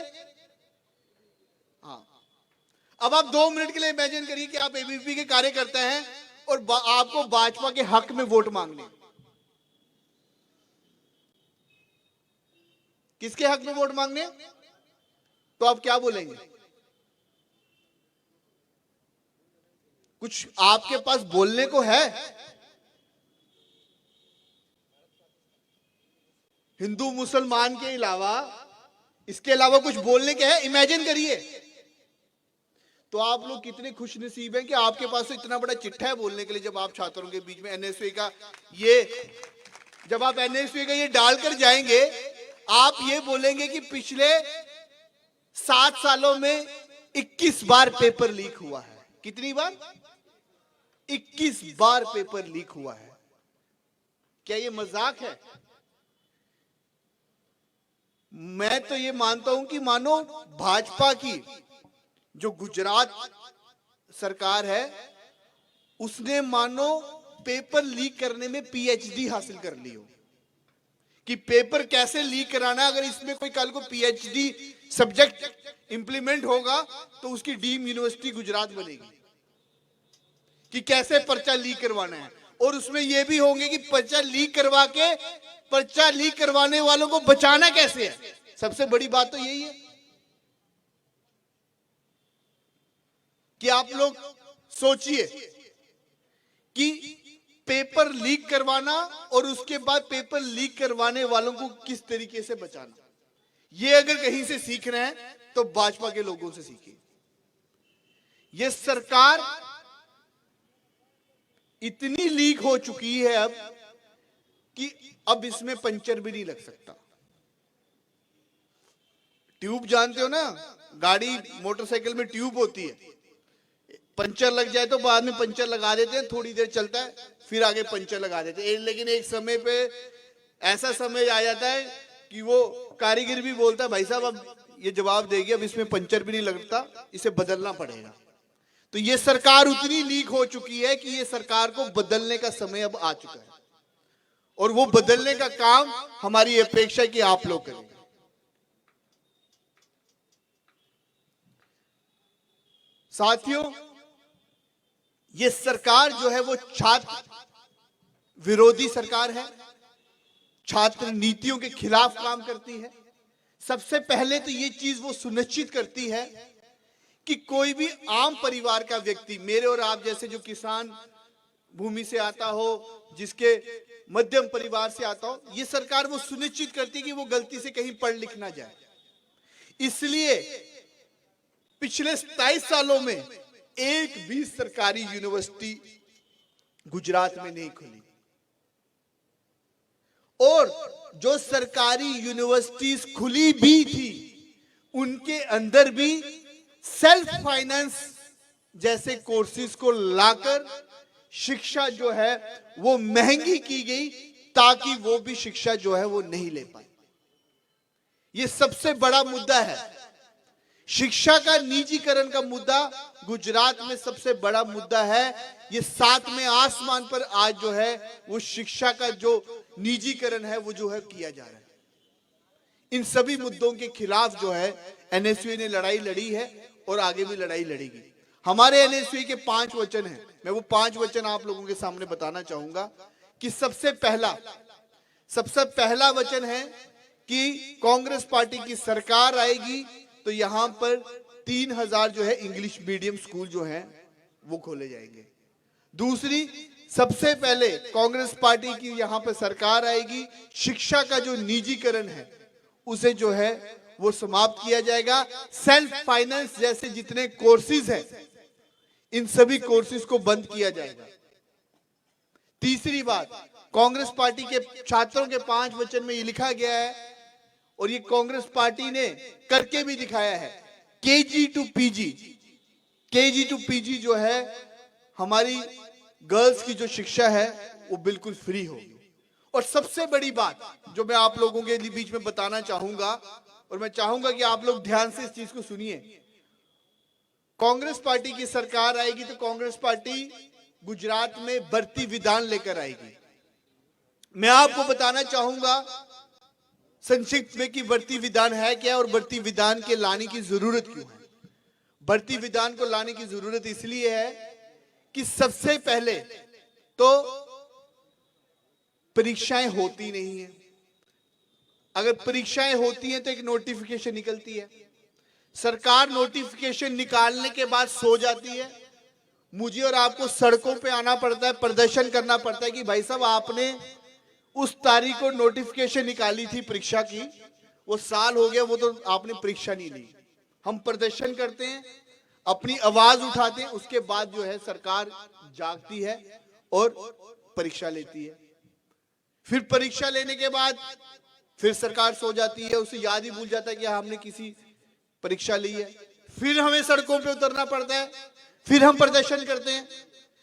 हाँ, अब आप 2 मिनट के लिए इमेजिन करिए कि आप एबीवीपी के कार्यकर्ता हैं और आपको भाजपा के हक में वोट मांगने। किसके हक में वोट मांगने? तो आप क्या बोलेंगे? कुछ आपके पास बोलने को है? हिंदू मुसलमान के अलावा इसके अलावा कुछ बोलने के है? इमेजिन करिए। तो आप लोग कितने खुश नसीब हैं कि आपके पास तो इतना बड़ा चिट्ठा है बोलने के लिए। जब आप छात्रों के बीच में एनएसयूआई का जब आप एनएसयूआई का ये डालकर जाएंगे, आप ये बोलेंगे कि पिछले 7 सालों में 21 बार पेपर लीक हुआ है। कितनी बार? 21 बार पेपर लीक हुआ है। क्या ये मजाक है? मैं तो ये मानता हूं कि मानो भाजपा की जो गुजरात सरकार है उसने मानो पेपर लीक करने में पीएचडी हासिल कर ली हो कि पेपर कैसे लीक कराना। अगर इसमें कोई कल को पीएचडी सब्जेक्ट इंप्लीमेंट होगा तो उसकी डीम यूनिवर्सिटी गुजरात बनेगी कि कैसे पर्चा लीक करवाना है। और उसमें यह भी होंगे कि पर्चा लीक करवा के पर्चा लीक करवाने वालों को बचाना कैसे है। सबसे बड़ी बात तो यही है कि आप लोग सोचिए कि पेपर लीक करवाना और उसके बाद पेपर लीक करवाने वालों को किस तरीके से बचाना। ये अगर कहीं से सीख रहे हैं तो भाजपा के लोगों से सीखिए। ये सरकार इतनी लीक हो चुकी है अब कि अब इसमें पंचर भी नहीं लग सकता। ट्यूब जानते हो ना, गाड़ी मोटरसाइकिल में ट्यूब होती है, पंचर लग जाए तो बाद में पंचर लगा देते हैं, थोड़ी देर चलता है फिर आगे पंचर लगा देते हैं। लेकिन एक समय पे ऐसा समय आ जाता है कि वो कारीगर भी बोलता है भाई साहब अब ये जवाब देगी, अब इसमें पंचर भी नहीं लगता, इसे बदलना पड़ेगा। तो ये सरकार उतनी लीक हो चुकी है कि ये सरकार को बदलने का समय अब आ चुका है और वो बदलने का काम हमारी अपेक्षा है कि आप लोग करेंगे। साथियों, ये सरकार जो है वो छात्र विरोधी सरकार है, छात्र नीतियों के खिलाफ काम करती है। सबसे पहले तो ये चीज वो सुनिश्चित करती है कि कोई भी आम परिवार का व्यक्ति, मेरे और आप जैसे जो किसान भूमि से आता हो, जिसके मध्यम परिवार से आता हो, ये सरकार वो सुनिश्चित करती है कि वो गलती से कहीं पढ़ लिख ना जाए। इसलिए पिछले 27 सालों में एक भी सरकारी यूनिवर्सिटी गुजरात में नहीं खुली और जो सरकारी यूनिवर्सिटीज खुली भी थी उनके अंदर भी सेल्फ फाइनेंस जैसे कोर्सेज को लाकर शिक्षा जो है वो महंगी की गई ताकि वो भी शिक्षा जो है वो नहीं ले पाए। ये सबसे बड़ा मुद्दा है। शिक्षा का निजीकरण का मुद्दा गुजरात में सबसे बड़ा मुद्दा है। ये सातवें आसमान पर आज जो है वो शिक्षा का जो निजीकरण है वो जो है किया जा रहा है। इन सभी मुद्दों के खिलाफ जो है एनएसयूआई ने लड़ाई लड़ी है और आगे भी लड़ाई लड़ेगी। हमारे एनएसयूआई के 5 वचन हैं, मैं वो 5 वचन आप लोगों के सामने बताना चाहूंगा कि सबसे पहला वचन है कि कांग्रेस पार्टी की सरकार आएगी तो यहां पर 3000 जो है इंग्लिश मीडियम स्कूल जो हैं वो खोले जाएंगे। दूसरी, सबसे पहले कांग्रेस पार्टी की यहां पर सरकार आएगी, शिक्षा का जो निजीकरण है उसे जो है वो समाप्त किया जाएगा। सेल्फ फाइनेंस जैसे जितने कोर्सेज हैं इन सभी कोर्सेज को बंद किया जाएगा। तीसरी बात, कांग्रेस पार्टी के छात्रों के 5 वचन में ये लिखा गया है और ये कांग्रेस पार्टी ने करके भी दिखाया है, केजी टू पीजी जो है हमारी गर्ल्स की जो शिक्षा है वो बिल्कुल फ्री होगी। और सबसे बड़ी बात जो मैं आप लोगों के बीच में बताना चाहूंगा और मैं चाहूंगा कि आप लोग ध्यान से इस चीज को सुनिए, कांग्रेस पार्टी की सरकार आएगी तो कांग्रेस पार्टी गुजरात में भर्ती विधान लेकर आएगी। मैं आपको बताना चाहूंगा संक्षिप्त में कि भर्ती विधान है क्या और भर्ती विधान के लाने की जरूरत क्यों है। भर्ती विधान को लाने की जरूरत इसलिए है कि सबसे पहले तो परीक्षाएं होती नहीं है। अगर परीक्षाएं होती हैं तो एक नोटिफिकेशन निकलती है, सरकार नोटिफिकेशन निकालने के बाद सो जाती है। मुझे और आपको सड़कों पे आना पड़ता है, प्रदर्शन करना पड़ता है कि भाई साहब आपने उस तारीख को नोटिफिकेशन निकाली थी परीक्षा की, वो साल हो गया, वो तो आपने परीक्षा नहीं ली। हम प्रदर्शन करते हैं, अपनी आवाज उठाते हैं, उसके बाद जो है सरकार जागती है और परीक्षा लेती है। फिर परीक्षा लेने के बाद फिर सरकार सो जाती है, उसे याद ही भूल जाता है कि हमने किसी परीक्षा ली है। फिर हमें सड़कों पे उतरना पड़ता है, फिर हम प्रदर्शन करते हैं,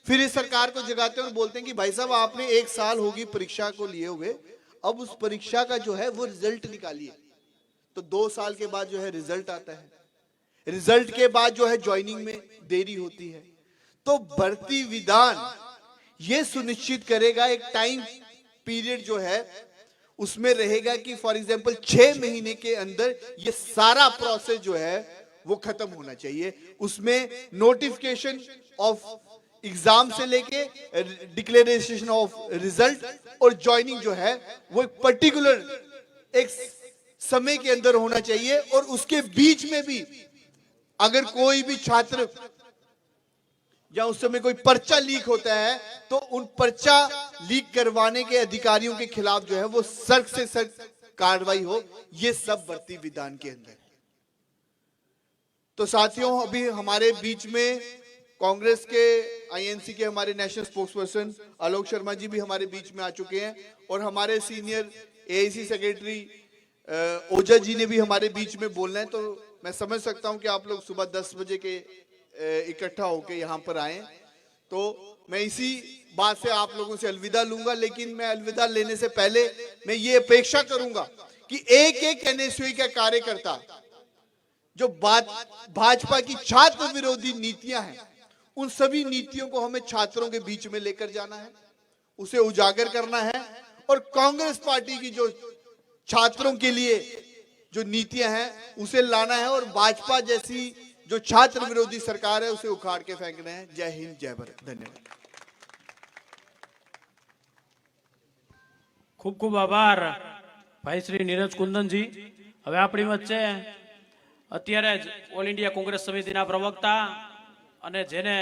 फिर इस सरकार को जगाते हैं और बोलते हैं कि भाई साहब आपने 1 साल होगी परीक्षा को लिए हुए, अब उस परीक्षा का जो है वो रिजल्ट निकालिए। तो 2 साल के बाद जो है रिजल्ट आता है, रिजल्ट के बाद जो है ज्वाइनिंग में देरी होती है। तो भर्ती विधान ये सुनिश्चित करेगा एक टाइम पीरियड जो है उसमें रहेगा कि फॉर एग्जाम्पल 6 महीने के अंदर ये सारा प्रोसेस जो है वो खत्म होना चाहिए। उसमें नोटिफिकेशन ऑफ एग्जाम से लेके डिक्लेरेशन ऑफ रिजल्ट और ज्वाइनिंग जो है वो एक पर्टिकुलर एक समय के अंदर होना चाहिए। और उसके बीच में भी अगर कोई भी छात्र या उस समय कोई पर्चा लीक होता है तो उन पर्चा लीक करवाने के अधिकारियों के खिलाफ जो है वो सख्त से सख्त कार्रवाई हो। ये सब भर्ती विधान के अंदर है। तो साथियों, अभी हमारे बीच में कांग्रेस के आईएनसी के हमारे नेशनल स्पोक्सपर्सन आलोक शर्मा जी भी हमारे बीच में आ चुके हैं और हमारे senior AIC secretary Ojha ji ने भी हमारे बीच में बोलना है। तो मैं समझ सकता हूं कि आप लोग सुबह 10 बजे के इकट्ठा होकर यहां पर आए। तो मैं इसी बात से आप लोगों से अलविदा लूंगा, लेकिन मैं अलविदा लेने से पहले मैं ये अपेक्षा करूंगा कि एक एक एनएसयूआई का कार्यकर्ता जो भाजपा की छात्र विरोधी नीतियां हैं, उन सभी नीतियों को हमें छात्रों के बीच में लेकर जाना है, उसे उजागर करना है और कांग्रेस पार्टी की जो छात्रों के लिए जो नीतियां हैं उसे लाना है और भाजपा जैसी जो छात्र विरोधी सरकार है उसे उखाड़ के फेंकना है। जय हिंद, जय भारत, धन्यवाद। ખૂબ ખૂબ આભાર ભાઈ શ્રી નીરજ કુંદનજી। હવે આપણી વચ્ચે અત્યારે જ ઓલ ઇન્ડિયા કોંગ્રેસ સમિતિના પ્રવક્તા અને જેને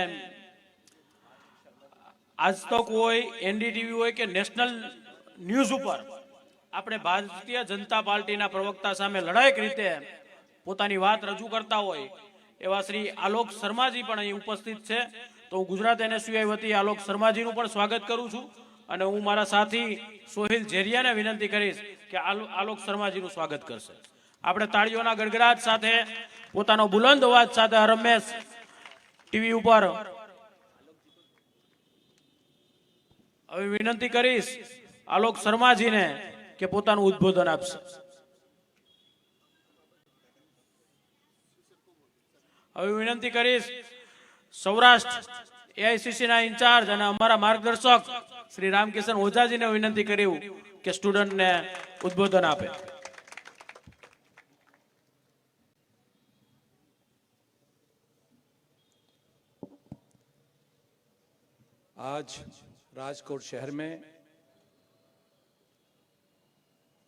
આજ તક હોય, એનડીટીવી હોય કે નેશનલ ન્યૂઝ ઉપર આપણે ભારતીય જનતા પાર્ટીના પ્રવક્તા સામે લડાયક રીતે પોતાની વાત રજૂ કરતા હોય એવા શ્રી આલોક શર્માજી પણ અહીં ઉપસ્થિત છે। તો હું ગુજરાત એનએસયુઆઈ વતી આલોક શર્માજીનું પણ સ્વાગત કરું છું અને હું મારા સાથી સોહિલ ઝેરિયાને વિનંતી કરીશ કે આલોક શર્માજીનું સ્વાગત કરશે। આપણે તાળીઓના ગડગડાટ સાથે પોતાનો બુલંદ અવાજ સાથે રમેશ ટીવી ઉપર હવે વિનંતી કરીશ આલોક શર્માજીને કે પોતાનું ઉદ્બોધન આપશે। હવે વિનંતી કરીશ સૌરાષ્ટ્ર એઆઈસીસી ના ઇન્ચાર્જ અને અમારા માર્ગદર્શક શ્રી રામકિશન ઓઝાજીને વિનંતી કર્યું કે સ્ટુડન્ટને ઉદ્બોધન આપે। आज राजकोट शहर में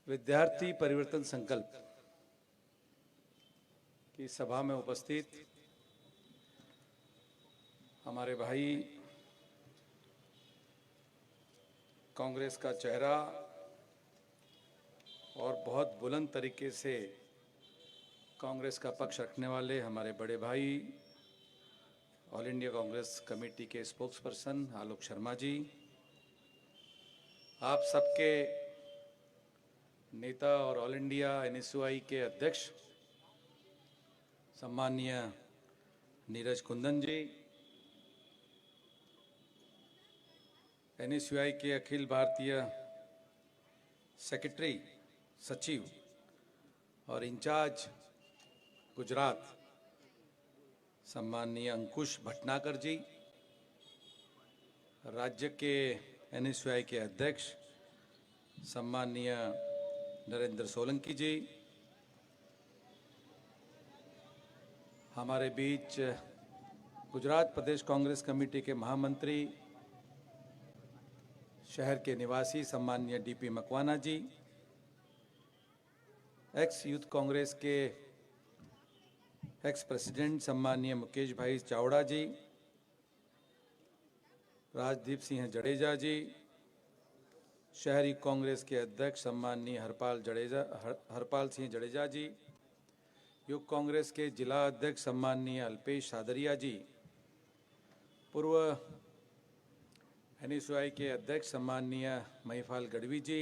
विद्यार्थी परिवर्तन संकल्प की सभा में उपस्थित हमारे भाई, कांग्रेस का चेहरा और बहुत बुलंद तरीके से कांग्रेस का पक्ष रखने वाले हमारे बड़े भाई, ऑल इंडिया कांग्रेस कमेटी के स्पोक्स पर्सन आलोक शर्मा जी, आप सबके नेता और ऑल इंडिया एनएसयूआई के अध्यक्ष सम्माननीय नीरज कुंदन जी, एनएसयूआई के अखिल भारतीय सेक्रेटरी सचिव और इंचार्ज गुजरात सम्माननीय अंकुश भटनागर जी, राज्य के एनएसयूआई के अध्यक्ष सम्माननीय नरेंद्र सोलंकी जी, हमारे बीच गुजरात प्रदेश कांग्रेस कमेटी के महामंत्री, शहर के निवासी सम्माननीय डीपी मकवाना जी, एक्स यूथ कांग्रेस के एक्स प्रेसिडेंट सम्माननीय मुकेश भाई चावड़ा जी, राजदीप सिंह जडेजा जी, शहरी कांग्रेस के अध्यक्ष सम्माननीय हरपाल सिंह जडेजा जी, युग कांग्रेस के जिला अध्यक्ष सम्माननीय अल्पेश सादरिया जी, पूर्व एनएसयूआई के अध्यक्ष सम्माननीय महिपाल गढ़वी जी,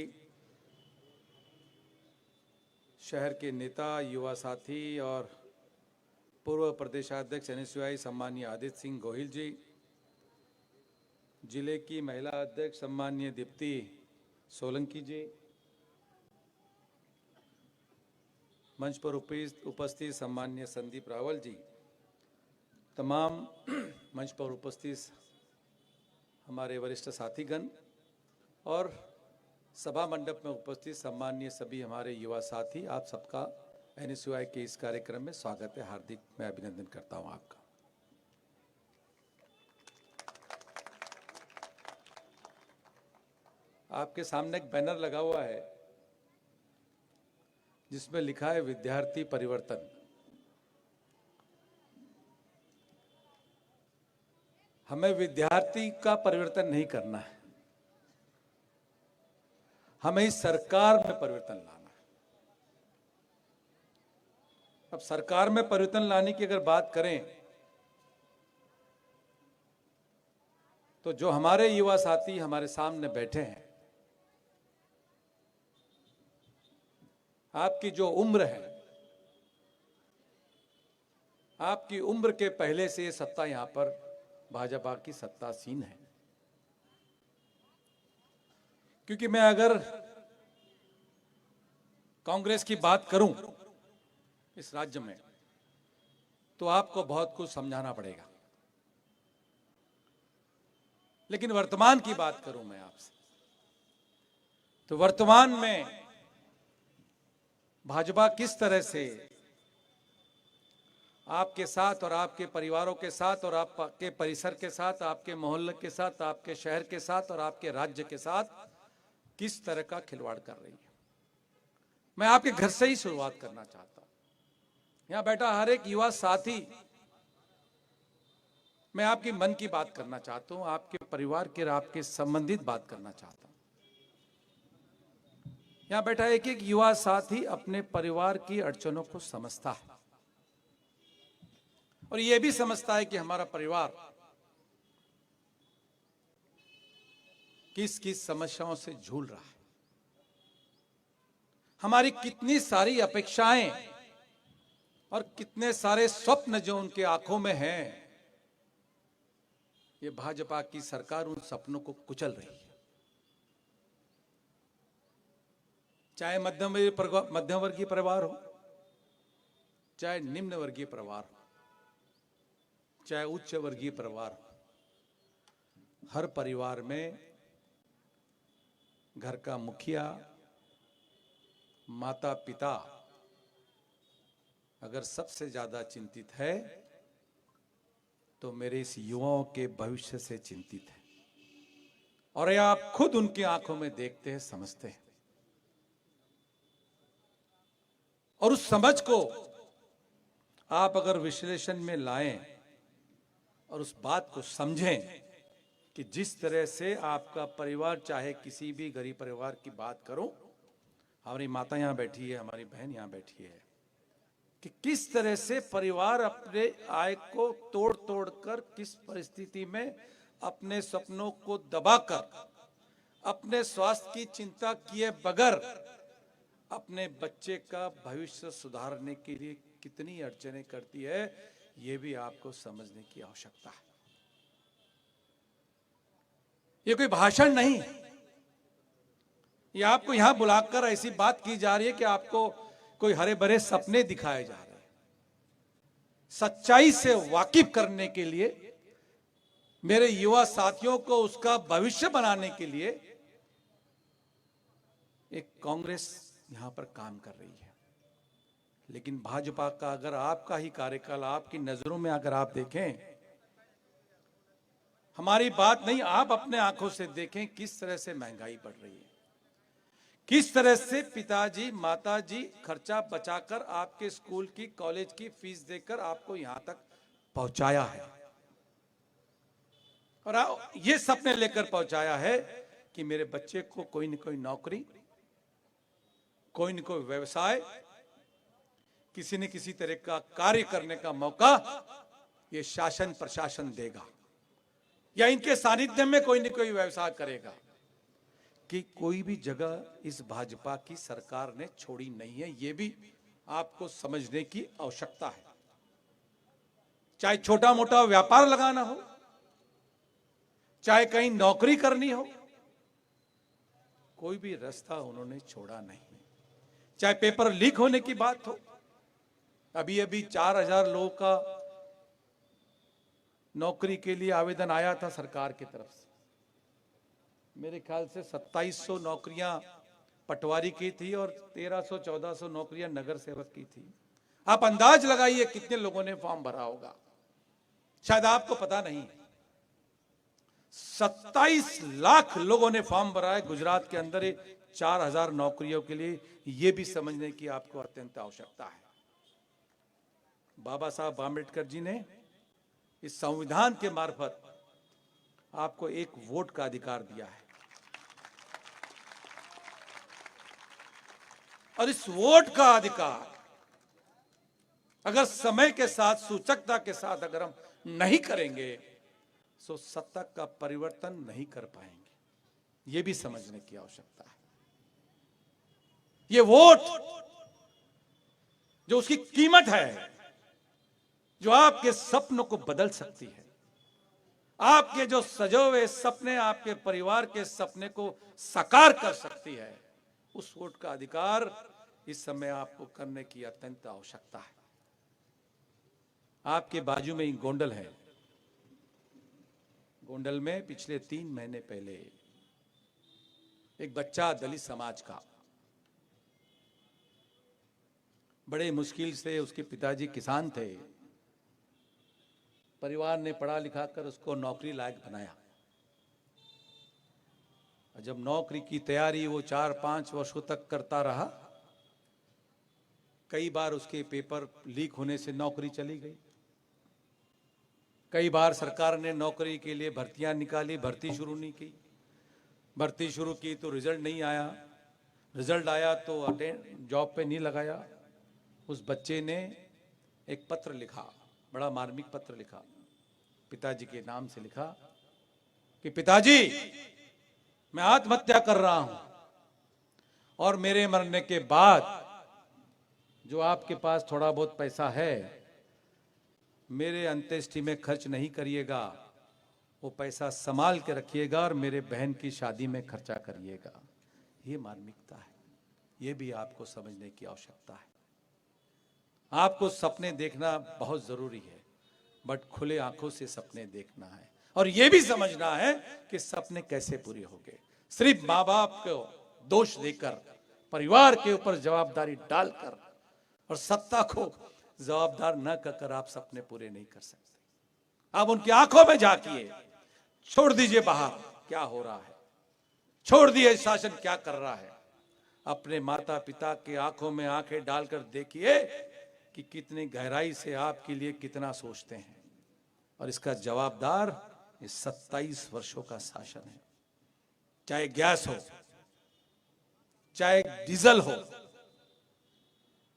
शहर के नेता, युवा साथी और पूर्व प्रदेशाध्यक्ष एनएसयूआई सम्माननीय आदित्य सिंह गोहिल जी, जिले की महिला अध्यक्ष सम्माननीय दीप्ति सोलंकी जी, मंच पर उपस्थित सम्माननीय संदीप रावल जी, तमाम मंच पर उपस्थित हमारे वरिष्ठ साथीगण और सभा मंडप में उपस्थित सम्माननीय सभी हमारे युवा साथी, आप सबका एनएसयूआई के इस कार्यक्रम में स्वागत है। हार्दिक मैं अभिनंदन करता हूं आपका। आपके सामने एक बैनर लगा हुआ है जिसमें लिखा है विद्यार्थी परिवर्तन। हमें विद्यार्थी का परिवर्तन नहीं करना है, हमें इस सरकार में परिवर्तन लाना है। अब सरकार में परिवर्तन लाने की अगर बात करें तो जो हमारे युवा साथी हमारे सामने बैठे हैं, आपकी जो उम्र है, आपकी उम्र के पहले से ये सत्ता यहां पर भाजपा की सत्तासीन है। क्योंकि मैं अगर कांग्रेस की बात करूं इस राज्य में तो आपको बहुत कुछ समझाना पड़ेगा, लेकिन वर्तमान की बात करूं मैं आपसे तो वर्तमान में भाजपा किस तरह से आपके साथ और आपके परिवारों के साथ और आपके परिसर के साथ, आपके मोहल्ले के साथ, आपके शहर के साथ और आपके राज्य के साथ किस तरह का खिलवाड़ कर रही है। मैं आपके घर से ही शुरुआत करना चाहता हूं। यहां बैठा हर एक युवा साथी, मैं आपकी मन की बात करना चाहता हूं, आपके परिवार के, आपके संबंधित बात करना चाहता हूं। यहां बैठा एक एक युवा साथी अपने परिवार की अड़चनों को समझता है और यह भी समझता है कि हमारा परिवार किस किस समस्याओं से झूल रहा है, हमारी कितनी सारी अपेक्षाएं और कितने सारे स्वप्न जो उनके आंखों में हैं, ये भाजपा की सरकार उन सपनों को कुचल रही है। चाहे मध्यम वर्गीय परिवार हो, चाहे निम्न वर्गीय परिवार हो, चाहे उच्च वर्गीय परिवार हो, हर परिवार में घर का मुखिया, माता पिता अगर सबसे ज्यादा चिंतित है तो मेरे इस युवाओं के भविष्य से चिंतित है। और ये आप खुद उनकी आंखों में देखते हैं, समझते हैं और उस समझ को आप अगर विश्लेषण में लाएं और उस बात को समझें कि जिस तरह से आपका परिवार, चाहे किसी भी गरीब परिवार की बात करो, हमारी माता यहां बैठी है, हमारी बहन यहां बैठी है, कि किस तरह से परिवार अपने आय को तोड़ तोड़ कर किस परिस्थिति में अपने सपनों को दबाकर, अपने स्वास्थ्य की चिंता किए बगैर अपने बच्चे का भविष्य सुधारने के लिए कितनी अड़चनें करती है, ये भी आपको समझने की आवश्यकता है। ये कोई भाषण नहीं है, ये आपको यहां बुलाकर ऐसी बात की जा रही है कि आपको कोई हरे भरे सपने दिखाए जा रहे हैं। सच्चाई से वाकिफ करने के लिए, मेरे युवा साथियों को उसका भविष्य बनाने के लिए एक कांग्रेस यहां पर काम कर रही है। लेकिन भाजपा का अगर आपका ही कार्यकाल आपकी नजरों में अगर आप देखें, हमारी बात नहीं, आप अपने आंखों से देखें किस तरह से महंगाई बढ़ रही है, किस तरह से पिताजी माताजी खर्चा बचाकर आपके स्कूल की, कॉलेज की फीस देकर आपको यहां तक पहुंचाया है और ये सपने लेकर पहुंचाया है कि मेरे बच्चे को कोई न कोई नौकरी, कोई न कोई व्यवसाय, किसी न किसी तरह का कार्य करने का मौका ये शासन प्रशासन देगा या इनके सानिध्य में कोई न कोई व्यवसाय करेगा। कि कोई भी जगह इस भाजपा की सरकार ने छोड़ी नहीं है, ये भी आपको समझने की आवश्यकता है। चाहे छोटा मोटा व्यापार लगाना हो, चाहे कहीं नौकरी करनी हो, कोई भी रास्ता उन्होंने छोड़ा नहीं। चाहे पेपर लीक होने की बात हो, अभी अभी 4000 लोगों का नौकरी के लिए आवेदन आया था सरकार की तरफ से। मेरे ख्याल से 2700 नौकरियां पटवारी की थी और 1300-1400 नौकरियां नगर सेवक की थी। आप अंदाज लगाइए कितने लोगों ने फॉर्म भरा होगा, शायद आपको पता नहीं। 27 लाख लोगों ने फॉर्म भरा है गुजरात के अंदर 4000 नौकरियों के लिए। यह भी समझने की आपको अत्यंत आवश्यकता है। बाबा साहब आम्बेडकर जी ने इस संविधान के मार्फत आपको एक वोट का अधिकार दिया है, और इस वोट का अधिकार अगर समय के साथ सूचकता के साथ अगर हम नहीं करेंगे तो सत्ता का परिवर्तन नहीं कर पाएंगे। यह भी समझने की आवश्यकता है। यह वोट जो उसकी कीमत है, जो आपके सपनों को बदल सकती है, आपके जो सजे हुए सपने, आपके परिवार के सपने को साकार कर सकती है, उस वोट का अधिकार इस समय आपको करने की अत्यंत आवश्यकता है। आपके बाजू में ही गोंडल है। गोंडल में पिछले 3 महीने पहले एक बच्चा दलित समाज का बड़े मुश्किल से, उसके पिताजी किसान थे, परिवार ने पढ़ा लिखा कर उसको नौकरी लायक बनाया। जब नौकरी की तैयारी वो 4-5 वर्षों तक करता रहा, कई बार उसके पेपर लीक होने से नौकरी चली गई। कई बार सरकार ने नौकरी के लिए भर्तियां निकाली, भर्ती शुरू नहीं की। भर्ती शुरू की तो रिजल्ट नहीं आया, रिजल्ट आया तो जॉब पे नहीं लगाया। उस बच्चे ने एक पत्र लिखा, बड़ा मार्मिक पत्र लिखा, पिताजी के नाम से लिखा कि पिताजी, मैं आत्महत्या कर रहा हूं, और मेरे मरने के बाद जो आपके पास थोड़ा बहुत पैसा है, मेरे अंत्येष्टि में खर्च नहीं करिएगा, वो पैसा संभाल के रखिएगा और मेरे बहन की शादी में खर्चा करिएगा। ये मार्मिकता है, ये भी आपको समझने की आवश्यकता है। आपको सपने देखना बहुत जरूरी है, बट खुले आंखों से सपने देखना है, और यह भी समझना है कि सपने कैसे पूरे होंगे। सिर्फ माँ बाप को दोष देकर, परिवार के ऊपर जवाबदारी डालकर और सत्ता को जवाबदार न कर आप सपने पूरे नहीं कर सकते। आप उनकी आंखों में झांकिए, छोड़ दीजिए बाहर क्या हो रहा है, छोड़ दिए शासन क्या कर रहा है। अपने माता पिता की आंखों में आंखें डालकर देखिए कि कितनी गहराई से आपके लिए कितना सोचते हैं, और इसका जवाबदार इस 27 वर्षों का शासन है। चाहे गैस हो, चाहे डीजल हो,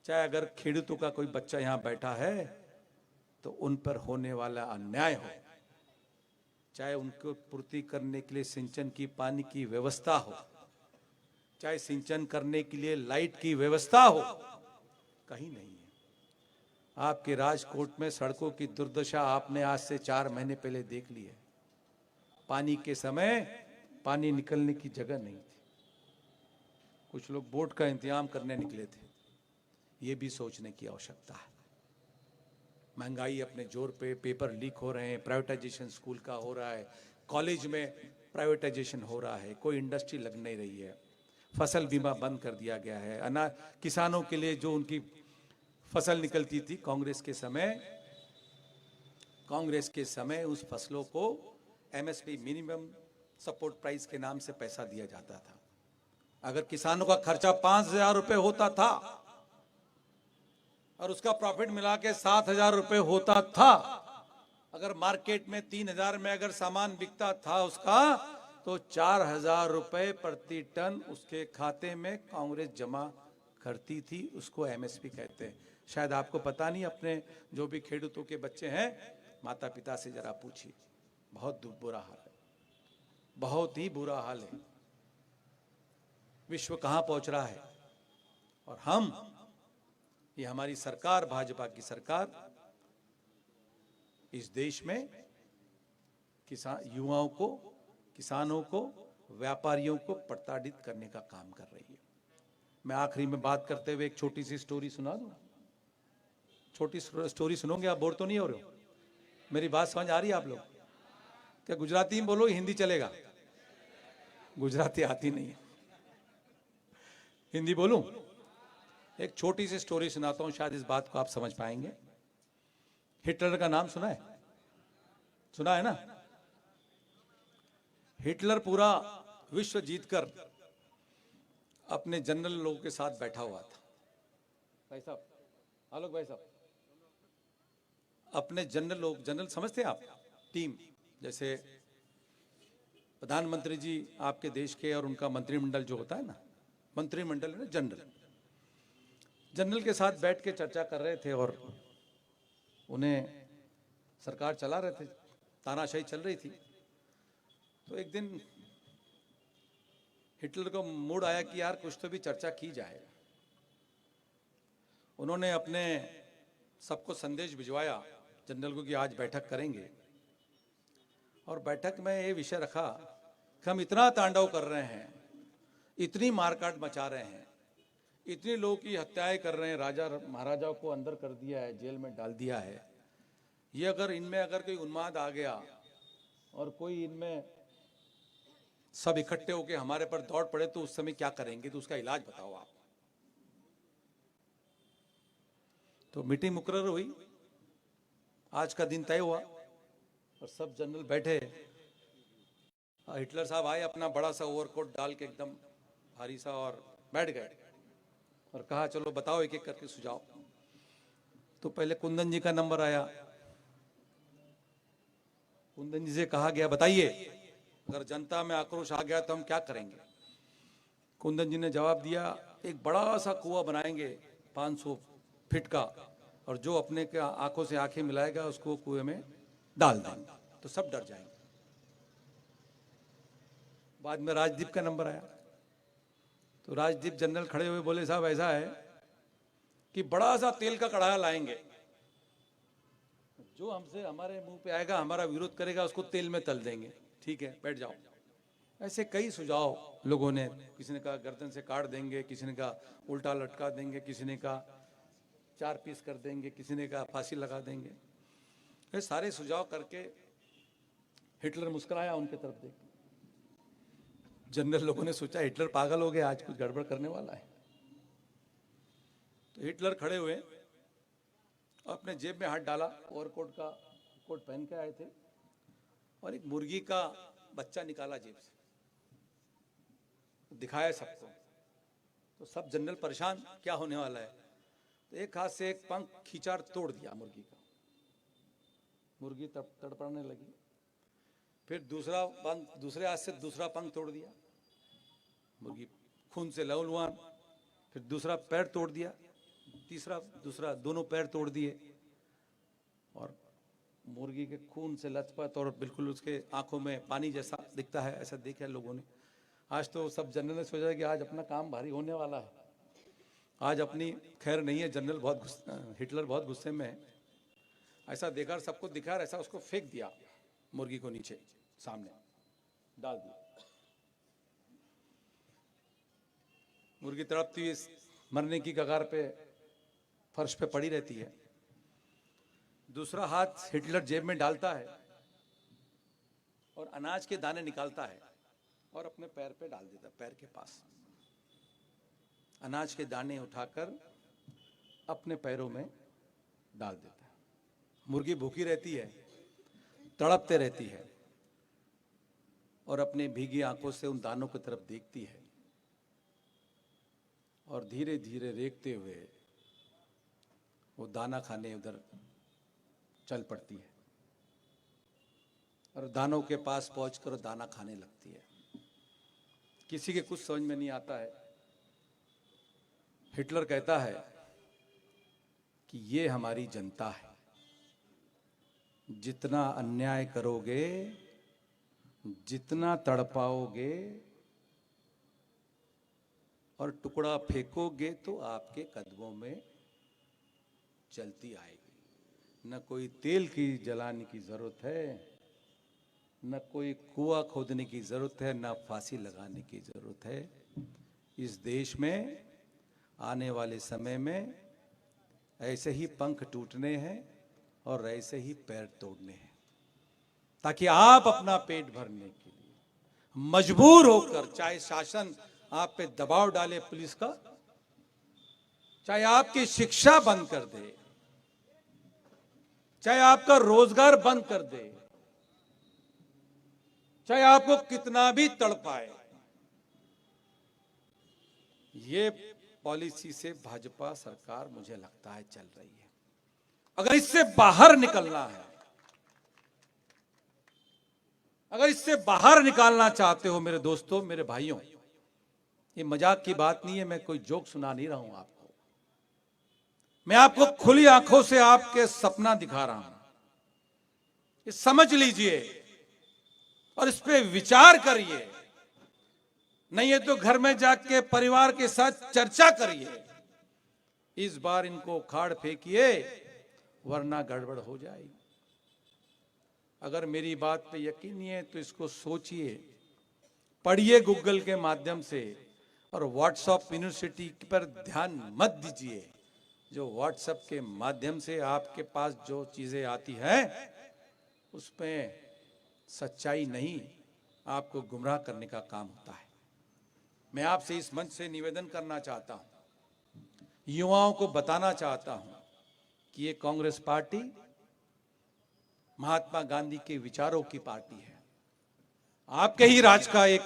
चाहे अगर खेडूतों का कोई बच्चा यहां बैठा है तो उन पर होने वाला अन्याय हो, चाहे उनको पूर्ति करने के लिए सिंचन की पानी की व्यवस्था हो, चाहे सिंचन करने के लिए लाइट की व्यवस्था हो, कहीं नहीं है। आपके राजकोट में सड़कों की दुर्दशा आपने आज से 4 महीने पहले देख ली है। पानी के समय पानी निकलने की जगह नहीं थी, कुछ लोग बोट का इंतजाम करने निकले थे। ये भी सोचने की आवश्यकता है। महंगाई अपने जोर पे, पेपर लीक हो रहे हैं, प्राइवेटाइजेशन स्कूल का हो रहा है, कॉलेज में प्राइवेटाइजेशन हो रहा है, कोई इंडस्ट्री लग नहीं रही है, फसल बीमा बंद कर दिया गया है। अनाज किसानों के लिए जो उनकी फसल निकलती थी कांग्रेस के समय उस फसलों को एमएसपी, मिनिमम सपोर्ट प्राइस के नाम से पैसा दिया जाता था। अगर किसानों का खर्चा 5,000 रुपए होता था और उसका प्रॉफिट मिला के 7,000 रुपए होता था, अगर मार्केट में 3,000 में अगर सामान बिकता था उसका, तो 4,000 रुपए प्रति टन उसके खाते में कांग्रेस जमा करती थी। उसको एमएसपी कहते हैं। शायद आपको पता नहीं। अपने जो भी खेडूतों के बच्चे हैं, माता पिता से जरा पूछिए, बहुत बुरा हाल है, बहुत ही बुरा हाल है। विश्व कहां पहुंच रहा है, और हम, ये हमारी सरकार, भाजपा की सरकार, इस देश में युवाओं को, किसानों को, व्यापारियों को प्रताड़ित करने का काम कर रही है। मैं आखिरी में बात करते हुए एक छोटी सी स्टोरी सुना दूं। छोटी स्टोरी सुनोगे आप? बोर तो नहीं हो रहे हो? मेरी बात समझ आ रही है आप लोग? क्या गुजराती में बोलो, हिंदी चलेगा? गुजराती आती नहीं है। हिंदी बोलूं? एक छोटी सी स्टोरी सुनाता हूं, शायद इस बात को आप समझ पाएंगे। हिटलर का नाम सुना है? सुना है ना? हिटलर पूरा विश्व जीतकर अपने जनरल लोगों के साथ बैठा हुआ था। भाई साहब, आलोक भाई साहब, अपने जनरल लोग, जनरल समझते हैं आप? टीम, जैसे प्रधानमंत्री जी आपके देश के और उनका मंत्रिमंडल जो होता है ना, मंत्रिमंडल में जनरल, जनरल के साथ बैठ के चर्चा कर रहे थे और उन्हें सरकार चला रहे थे, तानाशाही चल रही थी। तो एक दिन हिटलर को मूड आया कि यार कुछ तो भी चर्चा की जाए। उन्होंने अपने सबको संदेश भिजवाया जनरल को कि आज बैठक करेंगे, और बैठक में ये विषय रखा कि हम इतना तांडव कर रहे हैं, इतनी मारकाट मचा रहे हैं, इतने लोगों की हत्याएं कर रहे हैं, राजा महाराजाओं को अंदर कर दिया है, जेल में डाल दिया है। ये अगर इनमें अगर कोई उन्माद आ गया और कोई इनमें सब इकट्ठे होके हमारे पर दौड़ पड़े तो उस समय क्या करेंगे? तो उसका इलाज बताओ आप। तो मीटिंग मुकर्रर हुई, आज का दिन तय हुआ और सब जनरल बैठे। हिटलर साहब आए, अपना बड़ा सा ओवरकोट डाल के एकदम भारी सा, और बैठ गए और कहा चलो बताओ एक एक करके सुझाव। तो पहले कुंदन जी का नंबर आया। कुंदन जी से कहा गया बताइए अगर जनता में आक्रोश आ गया तो हम क्या करेंगे? कुंदन जी ने जवाब दिया, एक बड़ा सा कुआं बनाएंगे 500 फीट का, और जो अपने के आंखों से आंखें मिलाएगा उसको कुएं में डाल देंगे, तो सब डर जाएंगे। बाद में राजदीप का नंबर आया। तो राजदीप जनरल खड़े हुए बोले, साहब ऐसा है कि बड़ा सा तेल का कढ़ाया लाएंगे, जो हमसे हमारे मुंह पे आएगा, हमारा विरोध करेगा, उसको तेल में तल देंगे। ठीक है, बैठ जाओ। ऐसे कई सुझाव लोगों ने, किसी ने कहा गर्दन से काट देंगे, किसी ने कहा उल्टा लटका देंगे, किसी ने कहा 4 पीस कर देंगे, किसी ने कहा फांसी लगा देंगे। ये सारे सुझाव करके हिटलर मुस्कुराया उनके तरफ देख। जनरल लोगों ने सोचा हिटलर पागल हो गया, आज कुछ गड़बड़ करने वाला है। तो हिटलर खड़े हुए, अपने जेब में हाथ डाला, ओवरकोट का कोट पहन के आए थे, और एक मुर्गी का बच्चा निकाला जेब से, दिखाया सबको। तो सब जनरल परेशान, क्या होने वाला है? तो एक हाथ से एक पंख खींचा, तोड़ दिया मुर्गी का। मुर्गी तड़पड़ने लगी। फिर दूसरा पंख, दूसरे हाथ से दूसरा पंख तोड़ दिया, मुर्गी खून से लहूलुहान। फिर दूसरा पैर तोड़ दिया, तीसरा, दूसरा, दोनों पैर तोड़ दिए, और मुर्गी के खून से लथपथ और बिल्कुल उसके आंखों में पानी जैसा दिखता है, ऐसा देखा लोगों ने। आज तो सब जनरल ने सोचा कि आज अपना काम भारी होने वाला है, आज अपनी खैर नहीं है। जनरल हिटलर बहुत गुस्से में है। ऐसा देखा, सबको दिखा, ऐसा उसको फेंक दिया मुर्गी को, नीचे सामने डाल दिया। मुर्गी तड़पती हुई मरने की कगार पे फर्श पे पड़ी रहती है। दूसरा हाथ हिटलर जेब में डालता है और अनाज के दाने निकालता है और अपने पैर पे डाल देता है, पैर के पास। अनाज के दाने उठाकर अपने पैरों में डाल देता है। मुर्गी भूखी रहती है, तड़पते रहती है, और अपने भीगी आंखों से उन दानों की तरफ देखती है, और धीरे धीरे रेंगते हुए वो दाना खाने उधर चल पड़ती है, और दानों के पास पहुंचकर दाना खाने लगती है। किसी के कुछ समझ में नहीं आता है। हिटलर कहता है कि ये हमारी जनता है, जितना अन्याय करोगे, जितना तड़पाओगे और टुकड़ा फेंकोगे, तो आपके कदमों में चलती आएगी। न कोई तेल की जलाने की जरूरत है, न कोई कुआं खोदने की जरूरत है, न फांसी लगाने की जरूरत है। इस देश में आने वाले समय में ऐसे ही पंख टूटने हैं और ऐसे ही पैर तोड़ने हैं, ताकि आप अपना पेट भरने के लिए, मजबूर होकर, चाहे शासन आप पे दबाव डाले पुलिस का, चाहे आपकी शिक्षा बंद कर दे, चाहे आपका रोजगार बंद कर दे, चाहे आपको कितना भी तड़पाए, ये पॉलिसी से भाजपा सरकार मुझे लगता है चल रही है। अगर इससे बाहर निकलना है, अगर इससे बाहर निकालना चाहते हो मेरे दोस्तों, मेरे भाइयों, ये मजाक की बात नहीं है, मैं कोई जोक सुना नहीं रहा हूं आपको, मैं आपको खुली आंखों से आपके सपना दिखा रहा हूं। ये समझ लीजिए और इस पे विचार करिए, नहीं है तो घर में जाके परिवार के साथ चर्चा करिए। इस बार इनको उखाड़ फेंकिए, वरना गड़बड़ हो जाएगी। अगर मेरी बात पे यकीन नहीं है तो इसको सोचिए, पढ़िए गूगल के माध्यम से, और व्हाट्सएप यूनिवर्सिटी पर ध्यान मत दीजिए। जो व्हाट्सएप के माध्यम से आपके पास जो चीजें आती हैं उसमें सच्चाई नहीं, आपको गुमराह करने का काम होता है। मैं आपसे इस मंच से निवेदन करना चाहता हूं, युवाओं को बताना चाहता हूं कि ये कांग्रेस पार्टी महात्मा गांधी के विचारों की पार्टी है। आपके ही राज्य का एक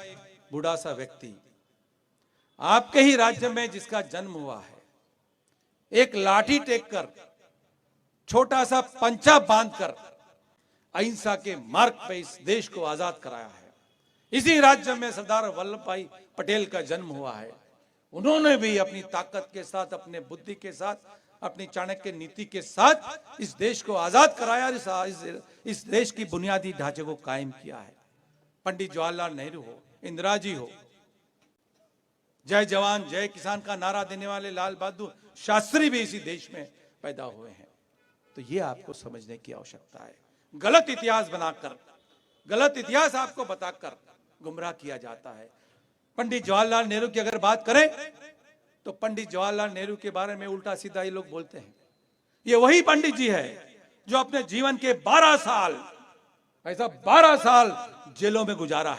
बूढ़ा सा व्यक्ति, आपके ही राज्य में जिसका जन्म हुआ है, एक लाठी टेक कर, छोटा सा पंचा बांधकर अहिंसा के मार्ग पे इस देश को आजाद कराया है। इसी राज्य में सरदार वल्लभ भाई पटेल का जन्म हुआ है। उन्होंने भी अपनी ताकत के साथ, अपने बुद्धि के साथ, अपनी चाणक्य नीति के साथ इस देश को आजाद कराया, इस देश की बुनियादी ढांचे को कायम किया है। पंडित जवाहरलाल नेहरू हो, इंदिरा जी हो, जय जवान जय किसान का नारा देने वाले लाल बहादुर शास्त्री भी इसी देश में पैदा हुए हैं। तो ये आपको समझने की आवश्यकता है। गलत इतिहास बनाकर, गलत इतिहास आपको बताकर गुमराह किया जाता है। पंडित जवाहरलाल नेहरू की अगर बात करें तो पंडित जवाहरलाल नेहरू के बारे में उल्टा सीधा ये लोग बोलते हैं। ये वही पंडित जी है जो अपने जीवन के 12 साल, ऐसा 12 साल जेलों में गुजारा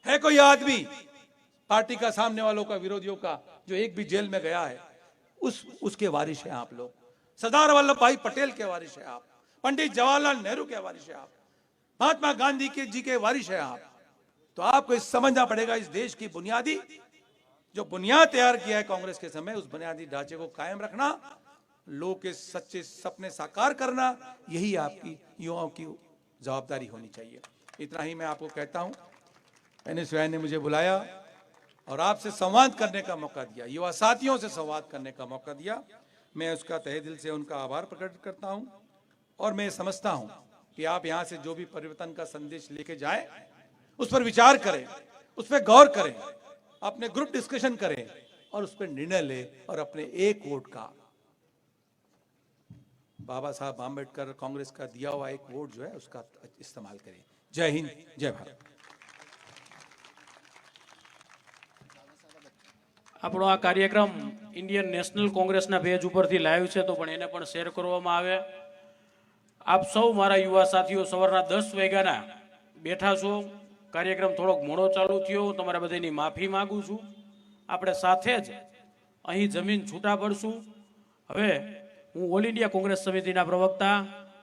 है कोई आदमी पार्टी का, सामने वालों का, विरोधियों का, जो एक भी जेल में गया है, उसके वारिश हैं आप लोग। सरदार वल्लभ भाई पटेल के वारिश हैं आप, पंडित जवाहरलाल नेहरू के वारिश हैं आप, महात्मा गांधी के जी के वारिश हैं आप। तो आपको समझना पड़ेगा, इस देश की बुनियादी जो बुनियाद तैयार किया है कांग्रेस के समय, उस बुनियादी ढांचे को कायम रखना, लोगों के सच्चे सपने साकार करना, यही आपकी युवाओं की जवाबदारी होनी चाहिए। इतना ही मैं आपको कहता हूं। एनएसयूआई ने मुझे बुलाया और आपसे संवाद करने का मौका दिया, युवा साथियों से संवाद करने का मौका दिया। मैं उसका तहे दिल से उनका आभार प्रकट करता हूं। और मैं समझता हूं कि आप यहां से जो भी परिवर्तन का संदेश लेके जाएं, उस पर विचार करें, उस पर गौर करें, अपने ग्रुप डिस्कशन करें और उस पर निर्णय ले, और अपने एक वोट का, बाबा साहब आंबेडकर कांग्रेस का दिया हुआ एक वोट जो है उसका इस्तेमाल करें। जय हिंद, जय भारत। આપણો આ કાર્યક્રમ ઇન્ડિયન નેશનલ કોંગ્રેસના પેજ ઉપરથી લાઈવ છે, તો પણ એને પણ શેર કરવામાં આવે। આપ સૌ મારા યુવા સાથીઓ સવારના 10 વાગ્યાના બેઠા છો, કાર્યક્રમ થોડોક મોડો ચાલુ થયો, હું તમારા બધાની માફી માંગુ છું। આપણે સાથે જ અહીં જમીન છૂટા પડશું। હવે હું ઓલ ઇન્ડિયા કોંગ્રેસ સમિતિના પ્રવક્તા,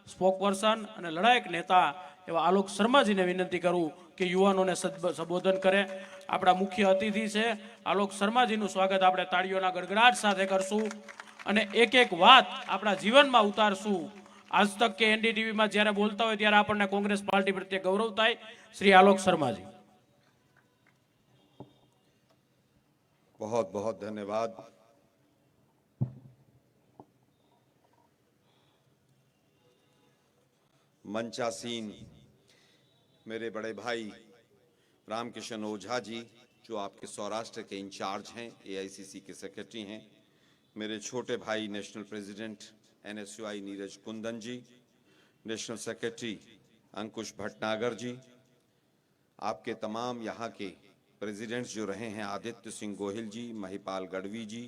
સ્પોકપર્સન અને લડાયક નેતા એવા આલોક શર્માજીને વિનંતી કરું કે યુવાનોને સંબોધન કરે। આપણા મુખ્ય અતિથિ છે આલોક શર્માજીનું સ્વાગત આપણે તાળીઓના ગડગડાટ સાથે કરશું અને એક એક વાત આપણા જીવનમાં ઉતારશું। આજ તક કે એનડીટીવી માં જ્યારે બોલતા હોય ત્યારે આપણને કોંગ્રેસ પાર્ટી પ્રત્યે ગૌરવ થાય। શ્રી આલોક શર્માજી। बहुत बहुत धन्यवाद। मंचासीन मेरे बड़े भाई रामकिशन ओझा जी, जो आपके सौराष्ट्र के इंचार्ज हैं, एआईसीसी के सेक्रेटरी हैं, मेरे छोटे भाई national president NSUI Neeraj Kundan ji, national secretary Ankush Bhatnagar ji, आपके तमाम यहाँ के प्रेसिडेंट्स जो रहे हैं, आदित्य सिंह गोहिल जी, महिपाल गढ़वी जी,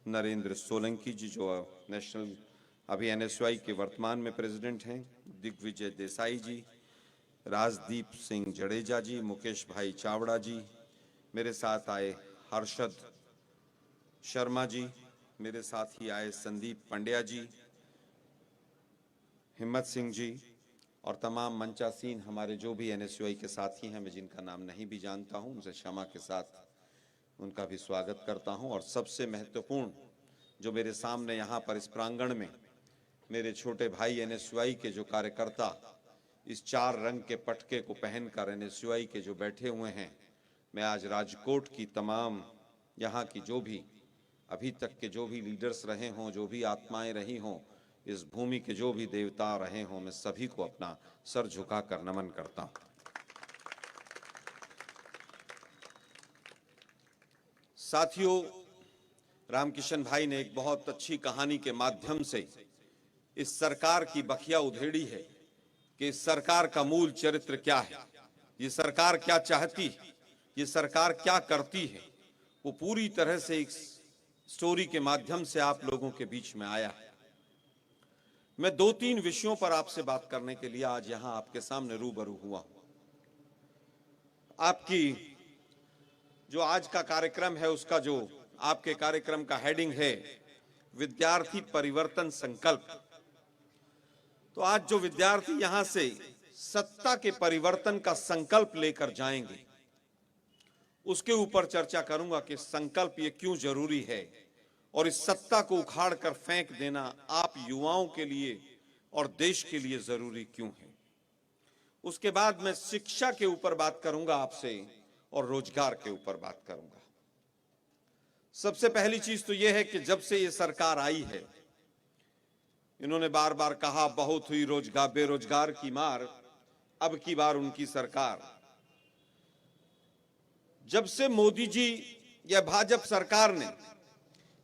नरेंद्र सोलंकी जी जो नेशनल अभी एनएसयूआई के वर्तमान में प्रेसिडेंट हैं, दिग्विजय देसाई जी, राजदीप सिंह जडेजा जी, मुकेश भाई चावड़ा जी, मेरे साथ आए हर्षद शर्मा जी, मेरे साथ ही आए संदीप पंड्या जी, हिम्मत सिंह जी और तमाम मंचासीन हमारे जो भी एनएसयूआई के साथी हैं, मैं जिनका नाम नहीं भी जानता हूं, उनसे क्षमा के साथ उनका भी स्वागत करता हूं। और सबसे महत्वपूर्ण जो मेरे सामने यहाँ पर इस प्रांगण में मेरे छोटे भाई एनएसयूआई के जो कार्यकर्ता इस 4 रंग के पटके को पहनकर एनएसयूआई के जो बैठे हुए हैं, मैं आज राजकोट की तमाम यहाँ की जो भी अभी तक के जो भी लीडर्स रहे हों, जो भी आत्माएं रही हों, इस भूमि के जो भी देवता रहे हों, मैं सभी को अपना सर झुकाकर नमन करता हूं। साथियों, रामकिशन भाई ने एक बहुत अच्छी कहानी के माध्यम से इस सरकार की बखिया उधेड़ी है कि इस सरकार का मूल चरित्र क्या है, ये सरकार क्या चाहती है, ये सरकार क्या करती है, वो पूरी तरह से एक स्टोरी के माध्यम से आप लोगों के बीच में आया है। मैं 2-3 विषयों पर आपसे बात करने के लिए आज यहां आपके सामने रूबरू हुआ हूं। आपकी जो आज का कार्यक्रम है, उसका जो आपके कार्यक्रम का हेडिंग है विद्यार्थी परिवर्तन संकल्प। तो आज जो विद्यार्थी यहां से सत्ता के परिवर्तन का संकल्प लेकर जाएंगे, उसके ऊपर चर्चा करूंगा कि संकल्प ये क्यों जरूरी है और इस सत्ता को उखाड़ कर फेंक देना आप युवाओं के लिए और देश के लिए जरूरी क्यों है। उसके बाद मैं शिक्षा के ऊपर बात करूंगा आपसे और रोजगार के ऊपर बात करूंगा। सबसे पहली चीज तो यह है कि जब से ये सरकार आई है, इन्होंने बार बार कहा बहुत हुई रोजगार बेरोजगार की मार, अब की बार उनकी सरकार। जब से मोदी जी या भाजपा सरकार ने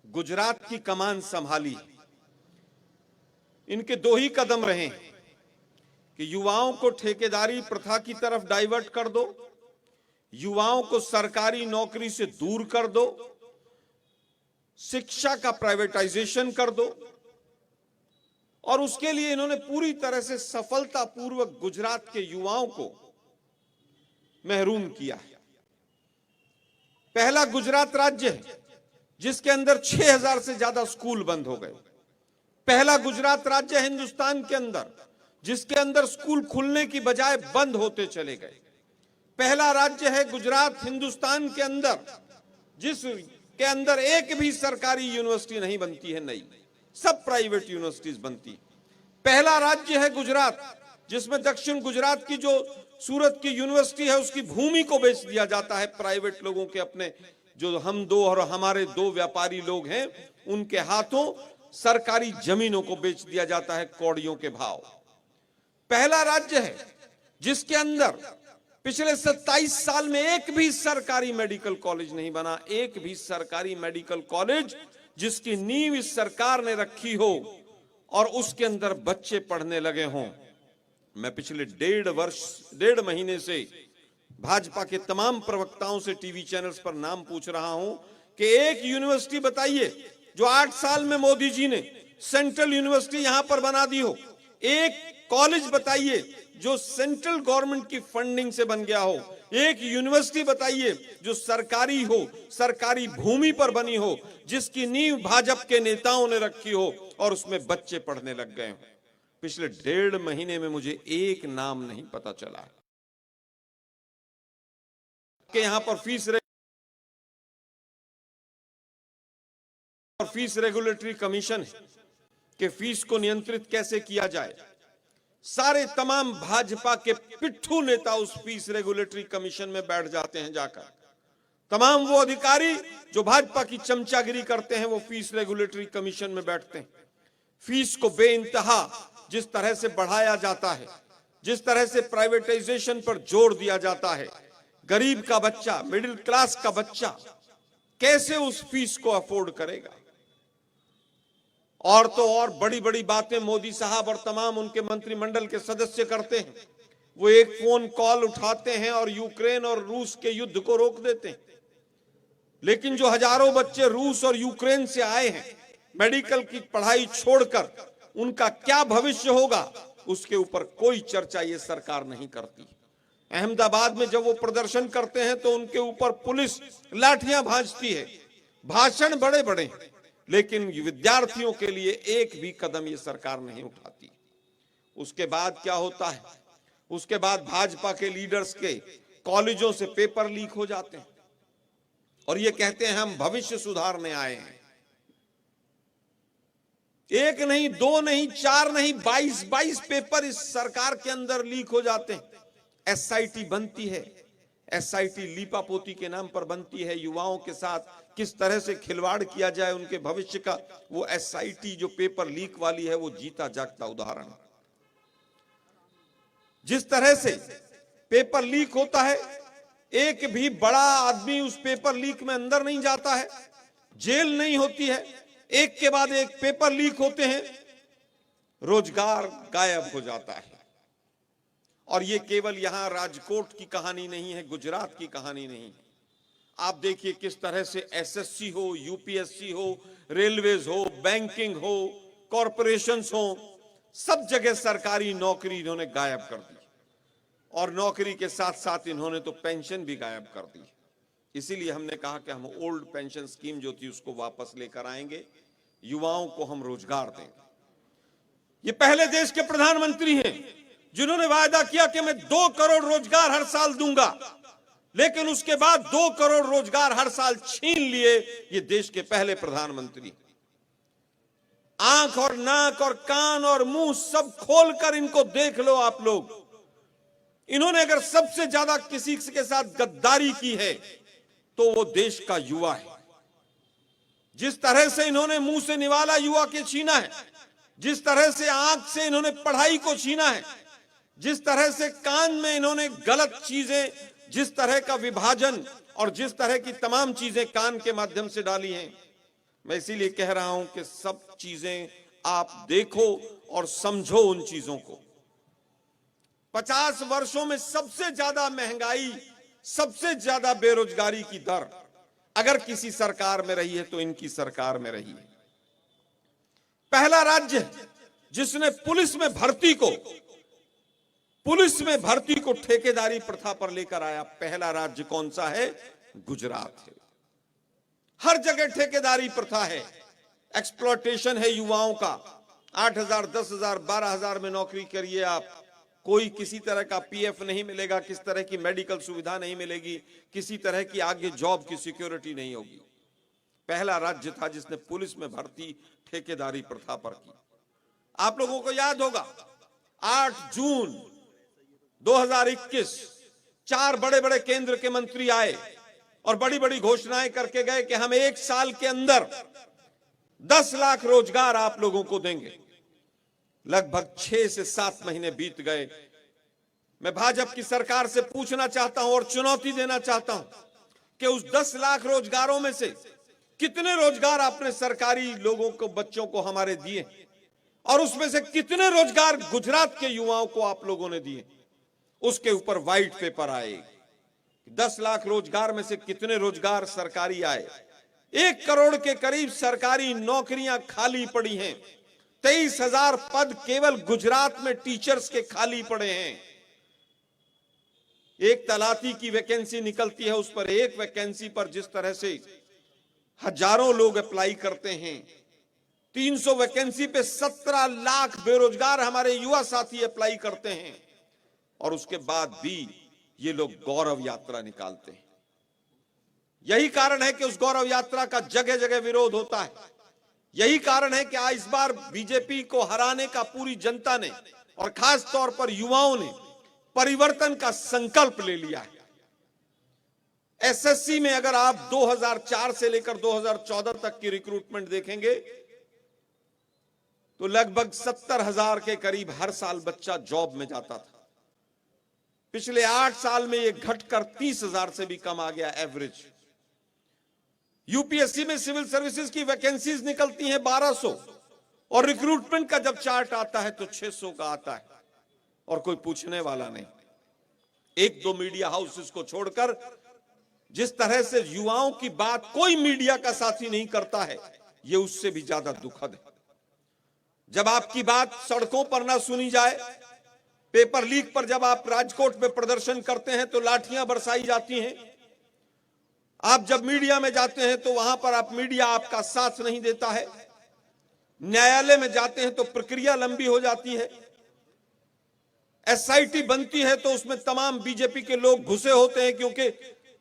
गुजरात की कमान संभाली, इनके 2 ही कदम रहे हैं कि युवाओं को ठेकेदारी प्रथा की तरफ डाइवर्ट कर दो, युवाओं को सरकारी नौकरी से दूर कर दो, शिक्षा का प्राइवेटाइजेशन कर दो। और उसके लिए इन्होंने पूरी तरह से सफलतापूर्वक गुजरात के युवाओं को महरूम किया है। पहला गुजरात राज्य है जिसके अंदर 6000 से ज्यादा स्कूल बंद हो गए। पहला गुजरात राज्य हिंदुस्तान के अंदर जिसके अंदर स्कूल खुलने की बजाय बंद होते चले गए। पहला राज्य है गुजरात हिंदुस्तान के अंदर जिसके अंदर एक भी सरकारी यूनिवर्सिटी नहीं बनती है नई, सब प्राइवेट यूनिवर्सिटीज बनती। पहला राज्य है गुजरात जिसमें दक्षिण गुजरात की जो सूरत की यूनिवर्सिटी है उसकी भूमि को बेच दिया जाता है प्राइवेट लोगों के, अपने जो हम 2 और हमारे 2 व्यापारी लोग हैं उनके हाथों सरकारी जमीनों को बेच दिया जाता है कौड़ियों के भाव। पहला राज्य है जिसके अंदर पिछले 27 साल में एक भी सरकारी मेडिकल कॉलेज नहीं बना, एक भी सरकारी मेडिकल कॉलेज जिसकी नींव इस सरकार ने रखी हो और उसके अंदर बच्चे पढ़ने लगे हों। मैं पिछले 1.5 महीने से भाजपा के तमाम प्रवक्ताओं से टीवी चैनल्स पर नाम पूछ रहा हूं कि एक यूनिवर्सिटी बताइए जो 8 साल में मोदी जी ने सेंट्रल यूनिवर्सिटी यहां पर बना दी हो। एक कॉलेज बताइए जो सेंट्रल गवर्नमेंट की फंडिंग से बन गया हो। एक यूनिवर्सिटी बताइए जो सरकारी हो, सरकारी भूमि पर बनी हो, जिसकी नींव भाजपा के नेताओं ने रखी हो और उसमें बच्चे पढ़ने लग गए हो। पिछले 1.5 महीने में मुझे एक नाम नहीं पता चला कि यहां पर फीस रेगुलेटरी कमीशन है कि फीस को नियंत्रित कैसे किया जाए। सारे तमाम भाजपा के पिट्ठू नेता उस फीस रेगुलेटरी कमीशन में बैठ जाते हैं जाकर। तमाम वो अधिकारी जो भाजपा की चमचागिरी करते हैं वो फीस रेगुलेटरी कमीशन में बैठते हैं। फीस को बेइंतहा जिस तरह से बढ़ाया जाता है, जिस तरह से प्राइवेटाइजेशन पर जोर दिया जाता है, गरीब का बच्चा, मिडिल क्लास का बच्चा कैसे उस फीस को अफोर्ड करेगा। और तो और बड़ी बड़ी बातें मोदी साहब और तमाम उनके मंत्रिमंडल के सदस्य करते हैं। वो एक फोन कॉल उठाते हैं और यूक्रेन और रूस के युद्ध को रोक देते हैं। लेकिन जो हजारों बच्चे रूस और यूक्रेन से आए हैं मेडिकल की पढ़ाई छोड़कर, उनका क्या भविष्य होगा उसके ऊपर कोई चर्चा ये सरकार नहीं करती। अहमदाबाद में जब वो प्रदर्शन करते हैं तो उनके ऊपर पुलिस लाठियां भांजती है, भाषण बड़े बड़े हैं, लेकिन विद्यार्थियों के लिए एक भी कदम ये सरकार नहीं उठाती। उसके बाद क्या होता है? उसके बाद भाजपा के लीडर्स के कॉलेजों से पेपर लीक हो जाते हैं और ये कहते हैं हम भविष्य सुधारने आए हैं। एक नहीं, दो नहीं, चार नहीं, 22 पेपर इस सरकार के अंदर लीक हो जाते हैं। एसआईटी बनती है, एसआईटी लीपापोती के नाम पर बनती है। युवाओं के साथ किस तरह से खिलवाड़ किया जाए उनके भविष्य का, वो एसआईटी जो पेपर लीक वाली है वो जीता जागता उदाहरण है। जिस तरह से पेपर लीक होता है, एक भी बड़ा आदमी उस पेपर लीक में अंदर नहीं जाता है, जेल नहीं होती है, एक के बाद एक पेपर लीक होते हैं, रोजगार गायब हो जाता है। और ये केवल यहां राजकोट की कहानी नहीं है, गुजरात की कहानी नहीं है। आप देखिए किस तरह से एसएससी हो, यूपीएससी हो, रेलवेज हो, बैंकिंग हो, कॉरपोरेशंस हो, सब जगह सरकारी नौकरी इन्होंने गायब कर दी और नौकरी के साथ साथ इन्होंने तो पेंशन भी गायब कर दी। इसीलिए हमने कहा कि हम ओल्ड पेंशन स्कीम जो थी उसको वापस लेकर आएंगे, युवाओं को हम रोजगार देंगे। ये पहले देश के प्रधानमंत्री हैं जिन्होंने वायदा किया कि मैं 2 करोड़ रोजगार हर साल दूंगा, लेकिन उसके बाद 2 करोड़ रोजगार हर साल छीन लिए ये देश के पहले प्रधानमंत्री। आंख और नाक और कान और मुंह सब खोलकर इनको देख लो आप लोग। इन्होंने अगर सबसे ज्यादा किसी के साथ गद्दारी की है तो वो देश का युवा है। जिस तरह से इन्होंने मुंह से निवाला युवा के छीना है, जिस तरह से आंख से इन्होंने पढ़ाई को छीना है, जिस तरह से कान में इन्होंने गलत चीजें, जिस तरह का विभाजन और जिस तरह की तमाम चीजें कान के माध्यम से डाली हैं, मैं इसीलिए कह रहा हूं कि सब चीजें आप देखो और समझो उन चीजों को। 50 वर्षों में सबसे ज्यादा महंगाई, सबसे ज्यादा बेरोजगारी की दर अगर किसी सरकार में रही है तो इनकी सरकार में रही है। पहला राज्य जिसने पुलिस में भर्ती को ठेकेदारी प्रथा पर लेकर आया, पहला राज्य कौन सा है? गुजरात है। हर जगह ठेकेदारी प्रथा है, एक्सप्लॉयटेशन है युवाओं का। 8,000, 10,000, 12,000 में नौकरी करिए आप, कोई किसी तरह का पीएफ नहीं मिलेगा, किस तरह की मेडिकल सुविधा नहीं मिलेगी, किसी तरह की आगे जॉब की सिक्योरिटी नहीं होगी। पहला राज्य था जिसने पुलिस में भर्ती ठेकेदारी प्रथा पर की। आप लोगों को याद होगा 8 जून 2021 4 बड़े बड़े केंद्र के मंत्री आए और बड़ी बड़ी घोषणाएं करके गए कि हम 1 साल के अंदर 10 लाख रोजगार आप लोगों को देंगे। लगभग 6 से 7 महीने बीत गए। मैं भाजपा की सरकार से पूछना चाहता हूं और चुनौती देना चाहता हूं कि उस 10 लाख रोजगारों में से कितने रोजगार आपने सरकारी लोगों को, बच्चों को हमारे दिए, और उसमें से कितने रोजगार गुजरात के युवाओं को आप लोगों ने दिए। उसके ऊपर व्हाइट पेपर आए। 10 लाख रोजगार में से कितने रोजगार सरकारी आए। 1 करोड़ के करीब सरकारी नौकरियां खाली पड़ी हैं। 23,000 पद केवल गुजरात में टीचर्स के खाली पड़े हैं। एक तलाती की वैकेंसी निकलती है, उस पर एक वैकेंसी पर जिस तरह से हजारों लोग अप्लाई करते हैं, 300 वैकेंसी पे 17 लाख बेरोजगार हमारे युवा साथी अप्लाई करते हैं, और उसके बाद भी ये लोग गौरव यात्रा निकालते हैं। यही कारण है कि उस गौरव यात्रा का जगह जगह विरोध होता है। यही कारण है कि इस बार बीजेपी को हराने का पूरी जनता ने और खास तौर पर युवाओं ने परिवर्तन का संकल्प ले लिया है। एसएससी में अगर आप 2004 से लेकर 2014 तक की रिक्रूटमेंट देखेंगे तो लगभग 70,000 के करीब हर साल बच्चा जॉब में जाता था। पिछले 8 साल में यह घटकर 30,000 से भी कम आ गया एवरेज। यूपीएससी में सिविल सर्विसेज की वैकेंसीज निकलती हैं 1200, और रिक्रूटमेंट का जब चार्ट आता है तो 600 का आता है, और कोई पूछने वाला नहीं। 1-2 मीडिया हाउसेस को छोड़कर जिस तरह से युवाओं की बात कोई मीडिया का साथी नहीं करता है, यह उससे भी ज्यादा दुखद है। जब आपकी बात सड़कों पर ना सुनी जाए, पेपर लीक पर जब आप राजकोट में प्रदर्शन करते हैं तो लाठियां बरसाई जाती हैं। आप जब मीडिया में जाते हैं तो वहां पर मीडिया आपका साथ नहीं देता है। न्यायालय में जाते हैं तो प्रक्रिया लंबी हो जाती है। एसआईटी बनती है तो उसमें तमाम बीजेपी के लोग घुसे होते हैं, क्योंकि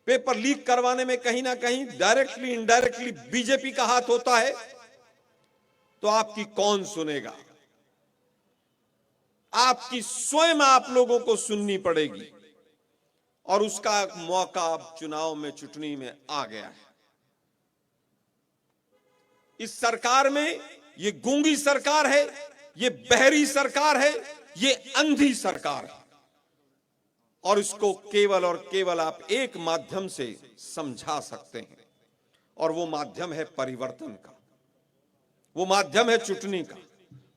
पेपर लीक करवाने में कहीं ना कहीं डायरेक्टली इनडायरेक्टली बीजेपी का हाथ होता है। तो आपकी कौन सुनेगा? आपकी स्वयं आप लोगों को सुननी पड़ेगी, और उसका एक मौका अब चुनाव में, चुटनी में आ गया है। इस सरकार में ये गूंगी सरकार है, ये बहरी सरकार है, ये अंधी सरकार है, और इसको केवल और केवल आप एक माध्यम से समझा सकते हैं, और वो माध्यम है परिवर्तन का, वो माध्यम है चुटनी का,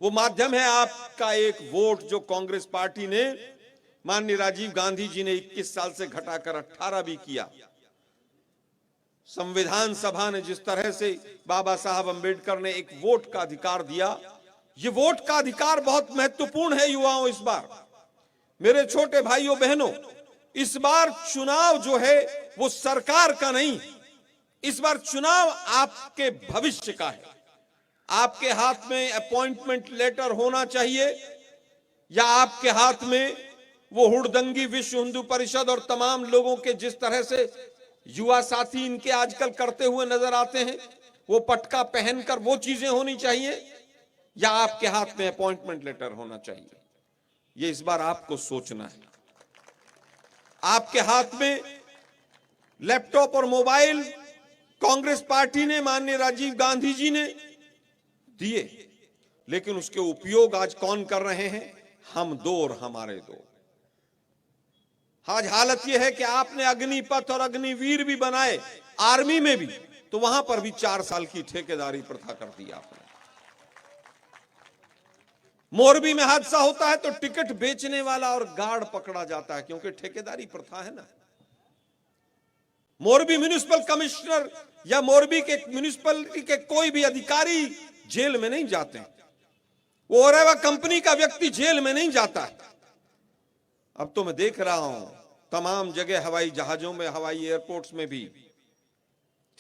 वो माध्यम है आपका एक वोट जो कांग्रेस पार्टी ने माननीय राजीव गांधी जी ने 21 साल से घटाकर 18 भी किया। संविधान सभा ने जिस तरह से बाबा साहब अंबेडकर ने एक वोट का अधिकार दिया, ये वोट का अधिकार बहुत महत्वपूर्ण है युवाओं। इस बार मेरे छोटे भाइयों बहनों, इस बार चुनाव जो है वो सरकार का नहीं, इस बार चुनाव आपके भविष्य का है। आपके हाथ में अपॉइंटमेंट लेटर होना चाहिए, या आपके हाथ में वो हुड़दंगी विश्व हिंदू परिषद और तमाम लोगों के जिस तरह से युवा साथी इनके आजकल करते हुए नजर आते हैं, वो पटका पहनकर वो चीजें होनी चाहिए, या आपके हाथ में अपॉइंटमेंट लेटर होना चाहिए। ये इस बार आपको सोचना है। आपके हाथ में लैपटॉप और मोबाइल कांग्रेस पार्टी ने, माननीय राजीव गांधी जी ने दिए, लेकिन उसके उपयोग आज कौन कर रहे हैं? हम दो और हमारे दो। आज हालत यह है कि आपने अग्निपथ और अग्निवीर भी बनाए, आर्मी में भी, तो वहां पर भी 4 साल की ठेकेदारी प्रथा कर दी आपने। मोरबी में हादसा होता है तो टिकट बेचने वाला और गार्ड पकड़ा जाता है, क्योंकि ठेकेदारी प्रथा है ना। मोरबी म्युनिसिपल कमिश्नर या मोरबी के म्युनिसिपलिटी के कोई भी अधिकारी जेल में नहीं जाते, वो ओरेवा कंपनी का व्यक्ति जेल में नहीं जाता है। अब तो मैं देख रहा हूं तमाम जगह हवाई जहाजों में, हवाई एयरपोर्ट्स में भी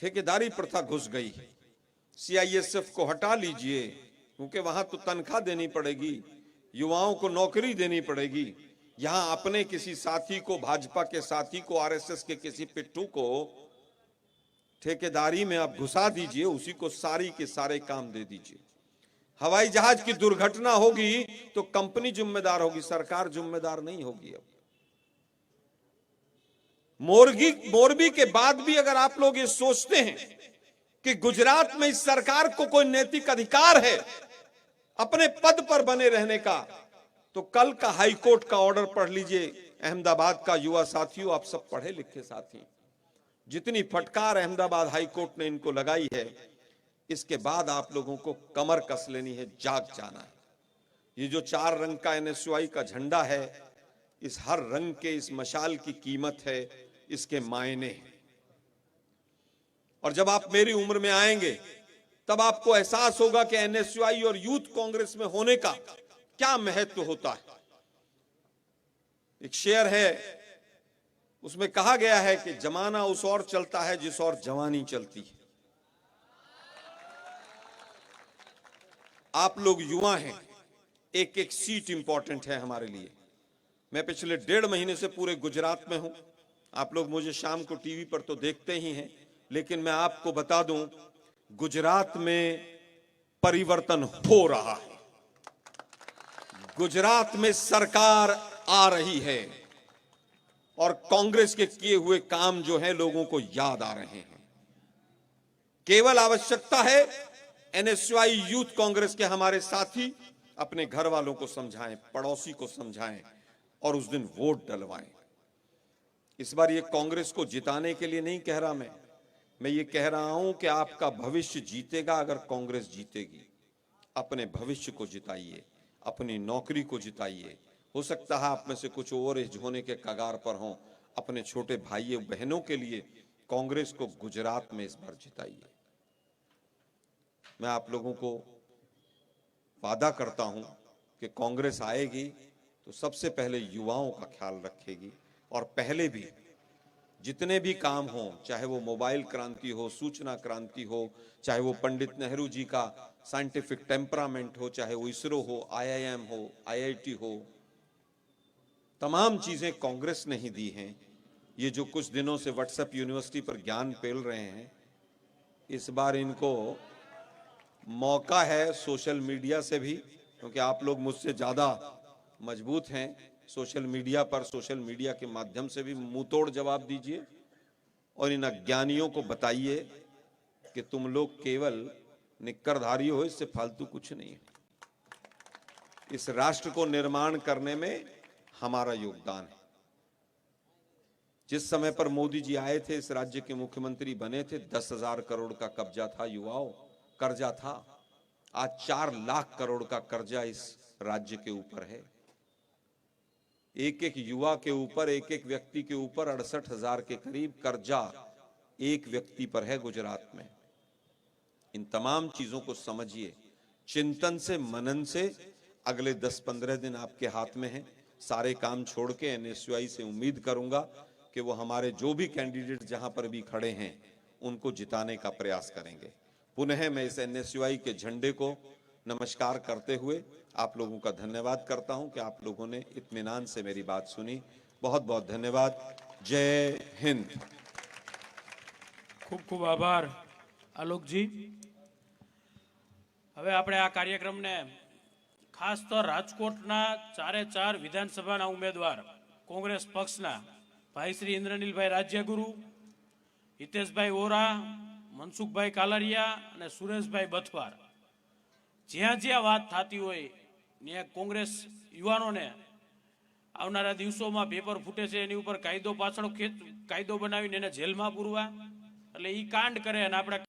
ठेकेदारी प्रथा घुस गई। सीआईएसएफ को हटा लीजिए, क्योंकि वहां तो तनख्वाह देनी पड़ेगी, युवाओं को नौकरी देनी पड़ेगी। यहां अपने किसी साथी को, भाजपा के साथी को, आरएसएस के किसी पिट्ठू को ठेकेदारी में आप घुसा दीजिए, उसी को सारी के सारे काम दे दीजिए। हवाई जहाज की दुर्घटना होगी तो कंपनी जिम्मेदार होगी, सरकार जिम्मेदार नहीं होगी। अब मोरबी के बाद भी अगर आप लोग ये सोचते हैं कि गुजरात में इस सरकार को कोई नैतिक अधिकार है अपने पद पर बने रहने का, तो कल का हाईकोर्ट का ऑर्डर पढ़ लीजिए। अहमदाबाद का युवा साथियों, आप सब पढ़े लिखे साथी, जितनी फटकार अहमदाबाद हाईकोर्ट ने इनको लगाई है, इसके बाद आप लोगों को कमर कस लेनी है, जाग जाना है। ये जो 4 रंग का एनएसयूआई का झंडा है, इस हर रंग के इस मशाल की कीमत है, इसके मायने हैं। और जब आप मेरी उम्र में आएंगे तब आपको एहसास होगा कि एनएसयूआई और यूथ कांग्रेस में होने का क्या महत्व होता है। एक शेर है, उसमें कहा गया है कि जमाना उस ओर चलता है जिस ओर जवानी चलती है। आप लोग युवा हैं, एक एक सीट इंपॉर्टेंट है हमारे लिए। मैं पिछले 1.5 महीने से पूरे गुजरात में हूं। आप लोग मुझे शाम को टीवी पर तो देखते ही हैं, लेकिन मैं आपको बता दूं, गुजरात में परिवर्तन हो रहा है। गुजरात में सरकार आ रही है, और कांग्रेस के किए हुए काम जो है लोगों को याद आ रहे हैं। केवल आवश्यकता है एनएसयूआई यूथ कांग्रेस के हमारे साथी अपने घर वालों को समझाएं, पड़ोसी को समझाएं, और उस दिन वोट डलवाएं। इस बार ये कांग्रेस को जिताने के लिए नहीं कह रहा मैं ये कह रहा हूं कि आपका भविष्य जीतेगा अगर कांग्रेस जीतेगी। अपने भविष्य को जिताइए, अपनी नौकरी को जिताइए। हो सकता है आप में से कुछ ओवर एज होने के कगार पर हों, अपने छोटे भाइयों बहनों के लिए कांग्रेस को गुजरात में इस बार जिताइए। मैं आप लोगों को वादा करता हूं कि कांग्रेस आएगी तो सबसे पहले युवाओं का ख्याल रखेगी और पहले भी जितने भी काम हो, चाहे वो मोबाइल क्रांति हो, सूचना क्रांति हो, चाहे वो पंडित नेहरू जी का साइंटिफिक टेम्परामेंट हो, चाहे वो इसरो हो, आईआईएम हो, आईआईटी हो, तमाम चीजें कांग्रेस ने ही दी हैं। ये जो कुछ दिनों से व्हाट्सएप यूनिवर्सिटी पर ज्ञान पेल रहे हैं, इस बार इनको मौका है सोशल मीडिया से भी, क्योंकि आप लोग मुझसे ज्यादा मजबूत हैं सोशल मीडिया पर, सोशल मीडिया के माध्यम से भी मुंह तोड़ जवाब दीजिए और इन अज्ञानियों को बताइए कि तुम लोग केवल निक्करधारी हो, इससे फालतू कुछ नहीं है। इस राष्ट्र को निर्माण करने में हमारा योगदान है। जिस समय पर मोदी जी आए थे, इस राज्य के मुख्यमंत्री बने थे, 10,000 करोड़ का कब्जा था, युवाओं कर्जा था। आज 4 लाख करोड़ का कर्जा इस राज्य के ऊपर है। एक एक युवा के ऊपर, एक एक व्यक्ति के ऊपर 68,000 के करीब कर्जा एक व्यक्ति पर है गुजरात में। इन तमाम चीजों को समझिए, चिंतन से, मनन से। अगले 10-15 दिन आपके हाथ में है। सारे काम छोड़ के एनएसयूआई से उम्मीद करूंगा कि वो हमारे जो भी कैंडिडेट जहां पर भी खड़े हैं उनको जिताने का प्रयास करेंगे। पुनः मैं इस एनएसयूआई के झंडे को नमस्कार करते हुए आप लोगों का धन्यवाद करता हूं कि आप लोगों ने इत्मीनान से मेरी बात सुनी। बहुत बहुत धन्यवाद। जय हिंद। ખૂબ ખૂબ આભાર આલોકજી। હવે આપણે આ કાર્યક્રમને ખાસ તો રાજકોટના 4 વિધાનસભાના ઉમેદવાર કોંગ્રેસ પક્ષના ભાઈ શ્રી ઇન્દ્રનીલભાઈ રાજ્યગુરુ, હિતેશભાઈ ઓરા, મનસુખભાઈ કાલરિયા અને સુરેશભાઈ બથવાર, જ્યાં જ્યાં વાત થતી હોય ત્યાં કોંગ્રેસ યુવાનોને આવનારા દિવસોમાં પેપર ફૂટે છે એની ઉપર કાયદો પાછળ કાયદો બનાવીને એને જેલમાં પૂરવા, એટલે ઈ કાંડ કરે અને આપણે